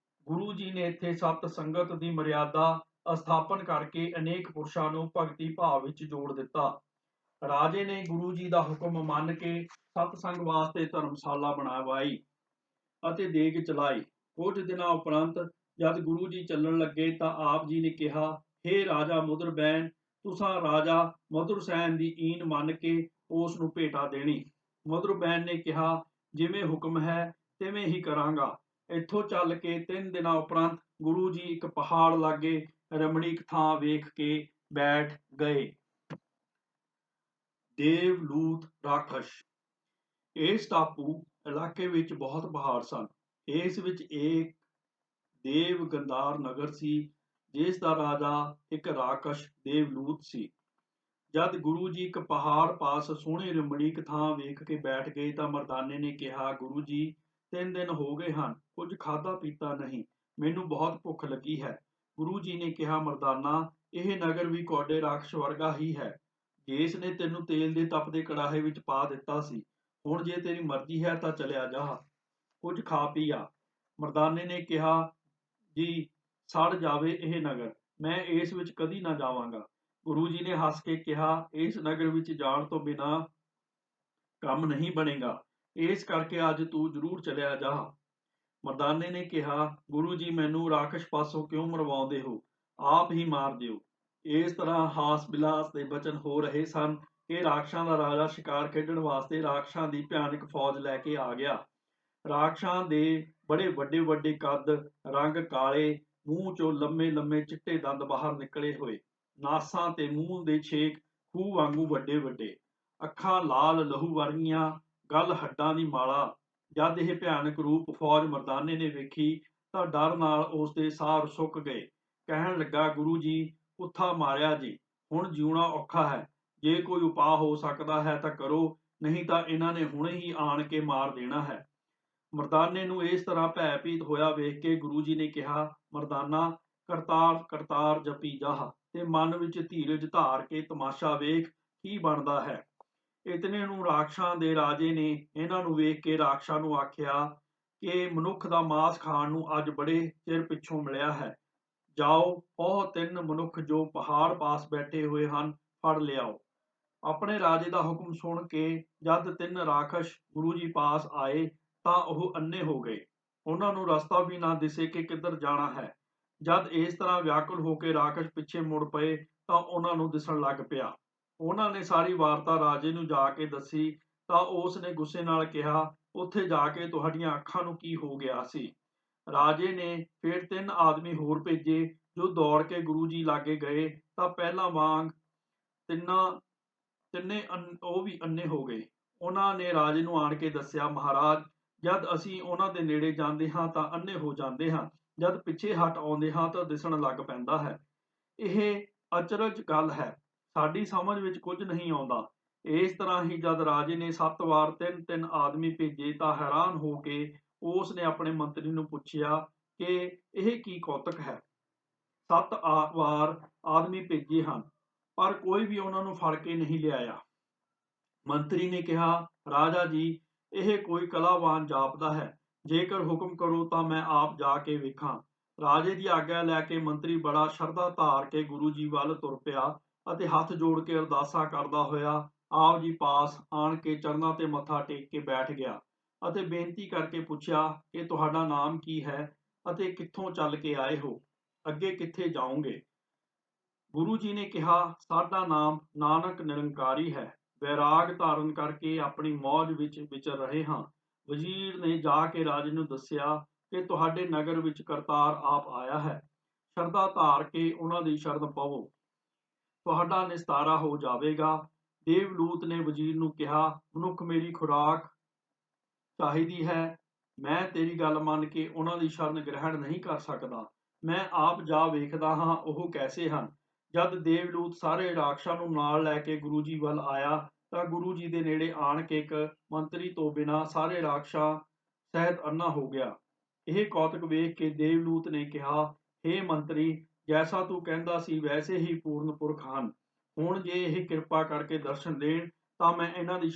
ਗੁਰੂ ਜੀ ਨੇ ਇੱਥੇ ਸਤ ਸੰਗਤ ਦੀ ਮਰਿਆਦਾ ਸਥਾਪਨ ਕਰਕੇ ਅਨੇਕ ਪੁਰਸ਼ਾਂ ਨੂੰ ਭਗਤੀ ਭਾਵ ਵਿੱਚ ਜੋੜ ਦਿੱਤਾ। ਰਾਜੇ ਨੇ ਗੁਰੂ ਜੀ ਦਾ ਹੁਕਮ ਮੰਨ ਕੇ ਸਤਸੰਗ ਵਾਸਤੇ ਧਰਮਸ਼ਾਲਾ ਬਣਵਾਈ ਅਤੇ ਦੇਗ ਚਲਾਈ। ਕੁਝ ਦਿਨਾਂ ਉਪਰੰਤ ਜਦ ਗੁਰੂ ਜੀ ਚੱਲਣ ਲੱਗੇ ਤਾਂ ਆਪ ਜੀ ਨੇ ਕਿਹਾ, ਹੇ ਰਾਜਾ ਮੁਦਰਬੈਨ, ਤੁਸਾਂ ਰਾਜਾ ਮਧੁਰਸੈਨ ਦੀ ਈਨ ਮੰਨ ਕੇ ਉਸ ਨੂੰ ਭੇਟਾ ਦੇਣੀ। ਮੁਦਰਬੈਨ ਨੇ ਕਿਹਾ, ਜਿਵੇਂ ਹੁਕਮ ਹੈ ਤਿਵੇਂ ਹੀ ਕਰਾਂਗਾ। ਇੱਥੋਂ ਚੱਲ ਕੇ 3 ਦਿਨਾਂ ਉਪਰੰਤ ਗੁਰੂ ਜੀ ਇੱਕ ਪਹਾੜ ਲਾਗੇ ਰਮਣੀਕ ਥਾਂ ਵੇਖ ਕੇ ਬੈਠ ਗਏ। ਦੇਵਲੂਤ ਰਾਖਸ਼। ਇਸ ਟਾਪੂ ਇਲਾਕੇ ਵਿੱਚ ਬਹੁਤ ਪਹਾੜ ਸਨ। ਇਸ ਵਿੱਚ ਇੱਕ ਦੇਵ ਗੰਧਾਰ ਨਗਰ ਸੀ ਜਿਸ ਦਾ ਰਾਜਾ ਇੱਕ ਰਾਕਸ਼ ਦੇਵਲੂਤ ਸੀ। ਜਦ ਗੁਰੂ ਜੀ ਇੱਕ ਪਹਾੜ ਪਾਸ ਸੋਹਣੀ ਰਮਣੀਕ ਥਾਂ ਵੇਖ ਕੇ ਬੈਠ ਗਏ ਤਾਂ ਮਰਦਾਨੇ ਨੇ ਕਿਹਾ, ਗੁਰੂ ਜੀ 3 ਦਿਨ ਹੋ ਗਏ ਹਨ, ਕੁਝ ਖਾਧਾ ਪੀਤਾ ਨਹੀਂ, ਮੈਨੂੰ ਬਹੁਤ ਭੁੱਖ ਲੱਗੀ ਹੈ। ਗੁਰੂ ਜੀ ਨੇ ਕਿਹਾ, ਮਰਦਾਨਾ, ਇਹ ਨਗਰ ਵੀ ਕੌਡੇ ਰਾਖਸ਼ ਵਰਗਾ ਹੀ ਹੈ, ਜਿਸ ਨੇ ਤੈਨੂੰ ਤੇਲ ਦੇ ਤਪਦੇ ਕੜਾਹੇ ਵਿੱਚ ਪਾ ਦਿੱਤਾ ਸੀ। ਹੁਣ ਜੇ ਤੇਰੀ ਮਰਜ਼ੀ ਹੈ ਤਾਂ ਚਲਿਆ ਜਾ, ਕੁਝ ਖਾ ਪੀ ਆ। ਮਰਦਾਨੇ ਨੇ ਕਿਹਾ, ਜੀ ਸੜ ਜਾਵੇ ਇਹ ਨਗਰ, ਮੈਂ ਇਸ ਵਿੱਚ ਕਦੀ ਨਾ ਜਾਵਾਂਗਾ। ਗੁਰੂ ਜੀ ਨੇ ਹੱਸ ਕੇ ਕਿਹਾ, ਇਸ ਨਗਰ ਵਿੱਚ ਜਾਣ ਤੋਂ ਬਿਨਾਂ ਕੰਮ ਨਹੀਂ ਬਣੇਗਾ, ਇਸ ਕਰਕੇ ਅੱਜ ਤੂੰ ਜ਼ਰੂਰ ਚਲਿਆ ਜਾ। ਮਰਦਾਨੇ ਨੇ ਕਿਹਾ, ਗੁਰੂ ਜੀ, ਮੈਨੂੰ ਰਾਖਸ਼ ਪਾਸੋਂ ਕਿਉਂ ਮਰਵਾਉਂਦੇ ਹੋ, ਆਪ ਹੀ ਮਾਰ ਦਿਓ। ਇਸ ਤਰ੍ਹਾਂ ਹਾਸ ਵਿਲਾਸ ਦੇ ਬਚਨ ਹੋ ਰਹੇ ਸਨ ਕਿ ਰਾਖਸ਼ਾਂ ਦਾ ਰਾਜਾ ਸ਼ਿਕਾਰ ਖੇਡਣ ਵਾਸਤੇ ਰਾਖਸ਼ਾਂ ਦੀ ਭਿਆਨਕ ਫੌਜ ਲੈ ਕੇ ਆ ਗਿਆ। ਰਾਖਸ਼ਾਂ ਦੇ ਬੜੇ ਵੱਡੇ ਵੱਡੇ ਕੱਦ, ਰੰਗ ਕਾਲੇ, ਮੂੰਹ ਚੋਂ ਲੰਮੇ ਲੰਮੇ ਚਿੱਟੇ ਦੰਦ ਬਾਹਰ ਨਿਕਲੇ ਹੋਏ, ਨਾਸਾਂ ਤੇ ਮੂੰਹ ਦੇ ਛੇਕ ਖੂਹ ਵਾਂਗੂ ਵੱਡੇ ਵੱਡੇ, ਅੱਖਾਂ ਲਾਲ ਲਹੂ ਵਰਗੀਆਂ, ਗਲ ਹੱਡਾਂ ਦੀ ਮਾਲਾ। ਜਦ ਇਹ ਭਿਆਨਕ ਰੂਪ ਫੌਜ ਮਰਦਾਨੇ ਨੇ ਵੇਖੀ ਤਾਂ ਡਰ ਨਾਲ ਉਸ ਦੇ ਸਾਹ ਸੁੱਕ ਗਏ। ਕਹਿਣ ਲੱਗਾ, ਗੁਰੂ ਜੀ, ਕੁੱਥਾ ਮਾਰਿਆ ਜੀ, ਹੁਣ ਜਿਉਣਾ ਔਖਾ ਹੈ, ਜੇ ਕੋਈ ਉਪਾਅ ਹੋ ਸਕਦਾ ਹੈ ਤਾਂ ਕਰੋ, ਨਹੀਂ ਤਾਂ ਇਹਨਾਂ ਨੇ ਹੁਣੇ ਹੀ ਆਣ ਕੇ ਮਾਰ ਦੇਣਾ ਹੈ। ਮਰਦਾਨੇ ਨੂੰ ਇਸ ਤਰ੍ਹਾਂ ਭੈਭੀਤ ਹੋਇਆ ਵੇਖ ਕੇ ਗੁਰੂ ਜੀ ਨੇ ਕਿਹਾ, ਮਰਦਾਨਾ, ਕਰਤਾਰ ਕਰਤਾਰ ਜਪੀ ਜਾਹ ਤੇ ਮਨ ਵਿੱਚ ਧੀਰਜ ਧਾਰ ਕੇ ਤਮਾਸ਼ਾ ਵੇਖ ਕੀ ਬਣਦਾ ਹੈ। ਇਤਨੇ ਨੂੰ ਰਾਖਸ਼ਾਂ ਦੇ ਰਾਜੇ ਨੇ ਇਹਨਾਂ ਨੂੰ ਵੇਖ ਕੇ ਰਾਖਸ਼ਾਂ ਨੂੰ ਆਖਿਆ ਕਿ ਮਨੁੱਖ ਦਾ ਮਾਸ ਖਾਣ ਨੂੰ ਅੱਜ ਬੜੇ ਚਿਰ ਪਿੱਛੋਂ ਮਿਲਿਆ ਹੈ। ਜਾਓ, ਉਹ 3 ਮਨੁੱਖ ਜੋ ਪਹਾੜ ਪਾਸ ਬੈਠੇ ਹੋਏ ਹਨ ਫੜ ਲਿਆਓ। ਆਪਣੇ ਰਾਜੇ ਦਾ ਹੁਕਮ ਸੁਣ ਕੇ ਜਦ 3 ਰਾਖਸ਼ ਗੁਰੂ ਜੀ ਪਾਸ ਆਏ ਤਾਂ ਉਹ ਅੰਨੇ ਹੋ ਗਏ। ਉਹਨਾਂ ਨੂੰ ਰਸਤਾ ਵੀ ਨਾ ਦਿਸੇ ਕਿ ਕਿੱਧਰ ਜਾਣਾ ਹੈ। ਜਦ ਇਸ ਤਰ੍ਹਾਂ ਵਿਆਕੁਲ ਹੋ ਕੇ ਰਾਖਸ਼ ਪਿੱਛੇ ਮੁੜ ਪਏ ਤਾਂ ਉਹਨਾਂ ਨੂੰ ਦਿਸਣ ਲੱਗ ਪਿਆ। ਉਹਨਾਂ ਨੇ ਸਾਰੀ ਵਾਰਤਾ ਰਾਜੇ ਨੂੰ ਜਾ ਕੇ ਦੱਸੀ ਤਾਂ ਉਸ ਨੇ ਗੁੱਸੇ ਨਾਲ ਕਿਹਾ, ਉੱਥੇ ਜਾ ਕੇ ਤੁਹਾਡੀਆਂ ਅੱਖਾਂ ਨੂੰ ਕੀ ਹੋ ਗਿਆ ਸੀ। ਰਾਜੇ ਨੇ ਫਿਰ 3 ਆਦਮੀ ਹੋਰ ਭੇਜੇ ਜੋ ਦੌੜ ਕੇ ਗੁਰੂ ਜੀ ਲਾਗੇ ਗਏ ਤਾਂ ਪਹਿਲਾਂ ਵਾਂਗ ਤਿੰਨੇ ਉਹ ਵੀ ਅੰਨੇ ਹੋ ਗਏ। ਉਹਨਾਂ ਨੇ ਰਾਜੇ ਨੂੰ ਆਣ ਕੇ ਦੱਸਿਆ, ਮਹਾਰਾਜ, ਜਦ ਅਸੀਂ ਉਹਨਾਂ ਦੇ ਨੇੜੇ ਜਾਂਦੇ ਹਾਂ ਤਾਂ ਅੰਨੇ ਹੋ ਜਾਂਦੇ ਹਾਂ, ਜਦ ਪਿੱਛੇ ਹਟ ਆਉਂਦੇ ਹਾਂ ਤਾਂ ਦਿਸਣ ਲੱਗ ਪੈਂਦਾ ਹੈ। ਇਹ ਅਚਰਜ ਗੱਲ ਹੈ, ਸਾਡੀ ਸਮਝ ਵਿੱਚ ਕੁਝ ਨਹੀਂ ਆਉਂਦਾ। ਇਸ ਤਰ੍ਹਾਂ ਹੀ ਜਦ ਰਾਜੇ ਨੇ 7 ਵਾਰ 3-3 ਆਦਮੀ ਭੇਜੇ ਤਾਂ ਹੈਰਾਨ ਹੋ ਕੇ ਉਸ ਨੇ ਆਪਣੇ ਮੰਤਰੀ ਨੂੰ ਪੁੱਛਿਆ ਕਿ ਇਹ ਕੀ ਕੌਤਕ ਹੈ। 7 ਵਾਰ ਆਦਮੀ ਭੇਜੇ ਹਨ ਪਰ ਕੋਈ ਵੀ ਉਹਨਾਂ ਨੂੰ ਫੜ ਕੇ ਨਹੀਂ ਲਿਆਇਆ। ਮੰਤਰੀ ਨੇ ਕਿਹਾ, ਰਾਜਾ ਜੀ, ਇਹ ਕੋਈ ਕਲਾਵਾਨ ਜਾਪਦਾ ਹੈ, ਜੇਕਰ ਹੁਕਮ ਕਰੋ ਤਾਂ ਮੈਂ ਆਪ ਜਾ ਕੇ ਵੇਖਾਂ। ਰਾਜੇ ਦੀ ਆਗਿਆ ਲੈ ਕੇ ਮੰਤਰੀ ਬੜਾ ਸ਼ਰਧਾ ਧਾਰ ਕੇ ਗੁਰੂ ਜੀ ਵੱਲ ਤੁਰ ਪਿਆ ਅਤੇ ਹੱਥ ਜੋੜ ਕੇ ਅਰਦਾਸਾਂ ਕਰਦਾ ਹੋਇਆ ਆਪ ਜੀ ਪਾਸ ਆਣ ਕੇ ਚਰਨਾਂ ਤੇ ਮੱਥਾ ਟੇਕ ਕੇ ਬੈਠ ਗਿਆ ਅਤੇ ਬੇਨਤੀ ਕਰਕੇ ਪੁੱਛਿਆ ਕਿ ਤੁਹਾਡਾ ਨਾਮ ਕੀ ਹੈ ਅਤੇ ਕਿੱਥੋਂ ਚੱਲ ਕੇ ਆਏ ਹੋ, ਅੱਗੇ ਕਿੱਥੇ ਜਾਓਗੇ। ਗੁਰੂ ਜੀ ਨੇ ਕਿਹਾ, ਸਾਡਾ ਨਾਮ ਨਾਨਕ ਨਿਰੰਕਾਰੀ ਹੈ, ਵੈਰਾਗ ਧਾਰਨ ਕਰਕੇ ਆਪਣੀ ਮੌਜ ਵਿੱਚ ਵਿਚਰ ਰਹੇ ਹਾਂ। ਵਜ਼ੀਰ ਨੇ ਜਾ ਕੇ ਰਾਜੇ ਨੂੰ ਦੱਸਿਆ ਕਿ ਤੁਹਾਡੇ ਨਗਰ ਵਿੱਚ ਕਰਤਾਰ ਆਪ ਆਇਆ ਹੈ, ਸ਼ਰਧਾ ਧਾਰ ਕੇ ਉਹਨਾਂ ਦੀ ਸ਼ਰਨ ਪਵੋ, ਤੁਹਾਡਾ ਨਿਸਤਾਰਾ ਹੋ ਜਾਵੇਗਾ। ਦੇਵਲੂਤ ਨੇ ਵਜ਼ੀਰ ਨੂੰ ਕਿਹਾ, ਮਨੁੱਖ ਮੇਰੀ ਖੁਰਾਕ ਚਾਹੀਦੀ ਹੈ, ਮੈਂ ਤੇਰੀ ਗੱਲ ਮੰਨ ਕੇ ਉਹਨਾਂ ਦੀ ਸ਼ਰਨ ਗ੍ਰਹਿਣ ਨਹੀਂ ਕਰ ਸਕਦਾ, ਮੈਂ ਆਪ ਜਾ ਵੇਖਦਾ ਹਾਂ ਉਹ ਕੈਸੇ ਹਨ। ਜਦ ਦੇਵਲੂਤ ਸਾਰੇ ਰਾਖਸ਼ਾਂ ਨੂੰ ਨਾਲ ਲੈ ਕੇ ਗੁਰੂ ਜੀ ਵੱਲ ਆਇਆ ਤਾਂ ਗੁਰੂ ਜੀ ਦੇ ਨੇੜੇ ਆਣ ਕੇ ਇੱਕ ਮੰਤਰੀ ਤੋਂ ਬਿਨਾਂ ਸਾਰੇ ਰਾਖਸ਼ਾਂ ਸਹਿਤ ਅੰਨਾ ਹੋ ਗਿਆ। ਇਹ ਕੌਤਕ ਵੇਖ ਕੇ ਦੇਵਲੂਤ ਨੇ ਕਿਹਾ, ਹੇ ਮੰਤਰੀ, ਜੈਸਾ ਤੂੰ ਕਹਿੰਦਾ ਸੀ ਵੈਸੇ ਹੀ ਪੂਰਨ ਪੁਰਖ ਹਨ। ਹੁਣ ਜੇ ਇਹ ਕਿਰਪਾ ਕਰਕੇ ਦਰਸ਼ਨ ਦੇਣ ਤਾਂ ਮੈਂ ਇਹਨਾਂ ਦੀ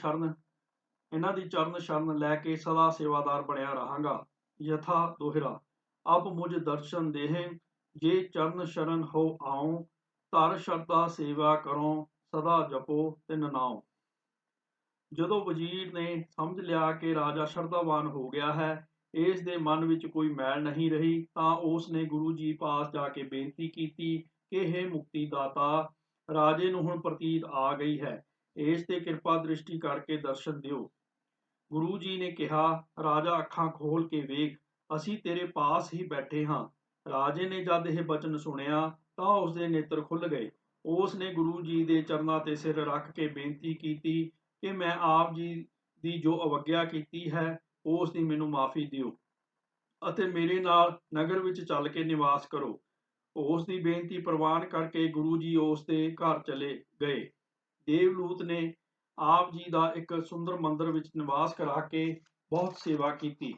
ਚਰਨ ਸ਼ਰਨ ਲੈ ਕੇ ਸਦਾ ਸੇਵਾਦਾਰ ਬਣਿਆ ਰਹਾਂਗਾ। ਯਥਾ ਦੋਹਰਾ, ਅਬ ਮੁਝ ਦਰਸ਼ਨ ਦੇਹਿ, ਜੇ ਚਰਨ ਸ਼ਰਨ ਹੋ ਆਉ, ਧਰ ਸ਼ਰਧਾ ਸੇਵਾ ਕਰੋ, ਸਦਾ ਜਪੋ ਤਿਨ ਨਾਉ। ਜਦੋਂ ਵਜ਼ੀਰ ਨੇ ਸਮਝ ਲਿਆ ਕਿ ਰਾਜਾ ਸ਼ਰਧਾਵਾਨ ਹੋ ਗਿਆ ਹੈ, ਇਸ ਦੇ ਮਨ ਵਿੱਚ ਕੋਈ ਮੈਲ ਨਹੀਂ ਰਹੀ, ਤਾਂ ਉਸ ਨੇ ਗੁਰੂ ਜੀ ਪਾਸ ਜਾ ਕੇ ਬੇਨਤੀ ਕੀਤੀ ਕਿ ਹੇ ਮੁਕਤੀ ਦਾਤਾ, ਰਾਜੇ ਨੂੰ ਹੁਣ ਪ੍ਰਤੀਤ ਆ ਗਈ ਹੈ, ਇਸ ਤੇ ਕਿਰਪਾ ਦ੍ਰਿਸ਼ਟੀ ਕਰਕੇ ਦਰਸ਼ਨ ਦਿਓ। ਗੁਰੂ ਜੀ ਨੇ ਕਿਹਾ, ਰਾਜਾ, ਅੱਖਾਂ ਖੋਲ ਕੇ ਵੇਖ, ਅਸੀਂ ਤੇਰੇ ਪਾਸ ਹੀ ਬੈਠੇ ਹਾਂ। ਰਾਜੇ ਨੇ ਜਦ ਇਹ ਬਚਨ ਸੁਣਿਆ ਤਾਂ ਉਸ ਦੇ ਨੇਤਰ ਖੁੱਲ ਗਏ। ਉਸ ਨੇ ਗੁਰੂ ਜੀ ਦੇ ਚਰਨਾਂ ਤੇ ਸਿਰ ਰੱਖ ਕੇ ਬੇਨਤੀ ਕੀਤੀ ਕਿ ਮੈਂ ਆਪ ਜੀ ਦੀ ਜੋ ਅਵੱਗਿਆ ਕੀਤੀ ਹੈ ਉਸ ਦੀ ਮੈਨੂੰ ਮਾਫੀ ਦਿਓ ਅਤੇ ਮੇਰੇ ਨਾਲ ਨਗਰ ਵਿੱਚ ਚੱਲ ਕੇ ਨਿਵਾਸ ਕਰੋ। ਉਸ ਦੀ ਬੇਨਤੀ ਪ੍ਰਵਾਨ ਕਰਕੇ ਗੁਰੂ ਜੀ ਉਸ ਦੇ ਘਰ ਚਲੇ ਗਏ। ਦੇਵਲੂਤ ਨੇ ਆਪ ਜੀ ਦਾ ਇੱਕ ਸੁੰਦਰ ਮੰਦਰ ਵਿੱਚ ਨਿਵਾਸ ਕਰਾ ਕੇ ਬਹੁਤ ਸੇਵਾ ਕੀਤੀ।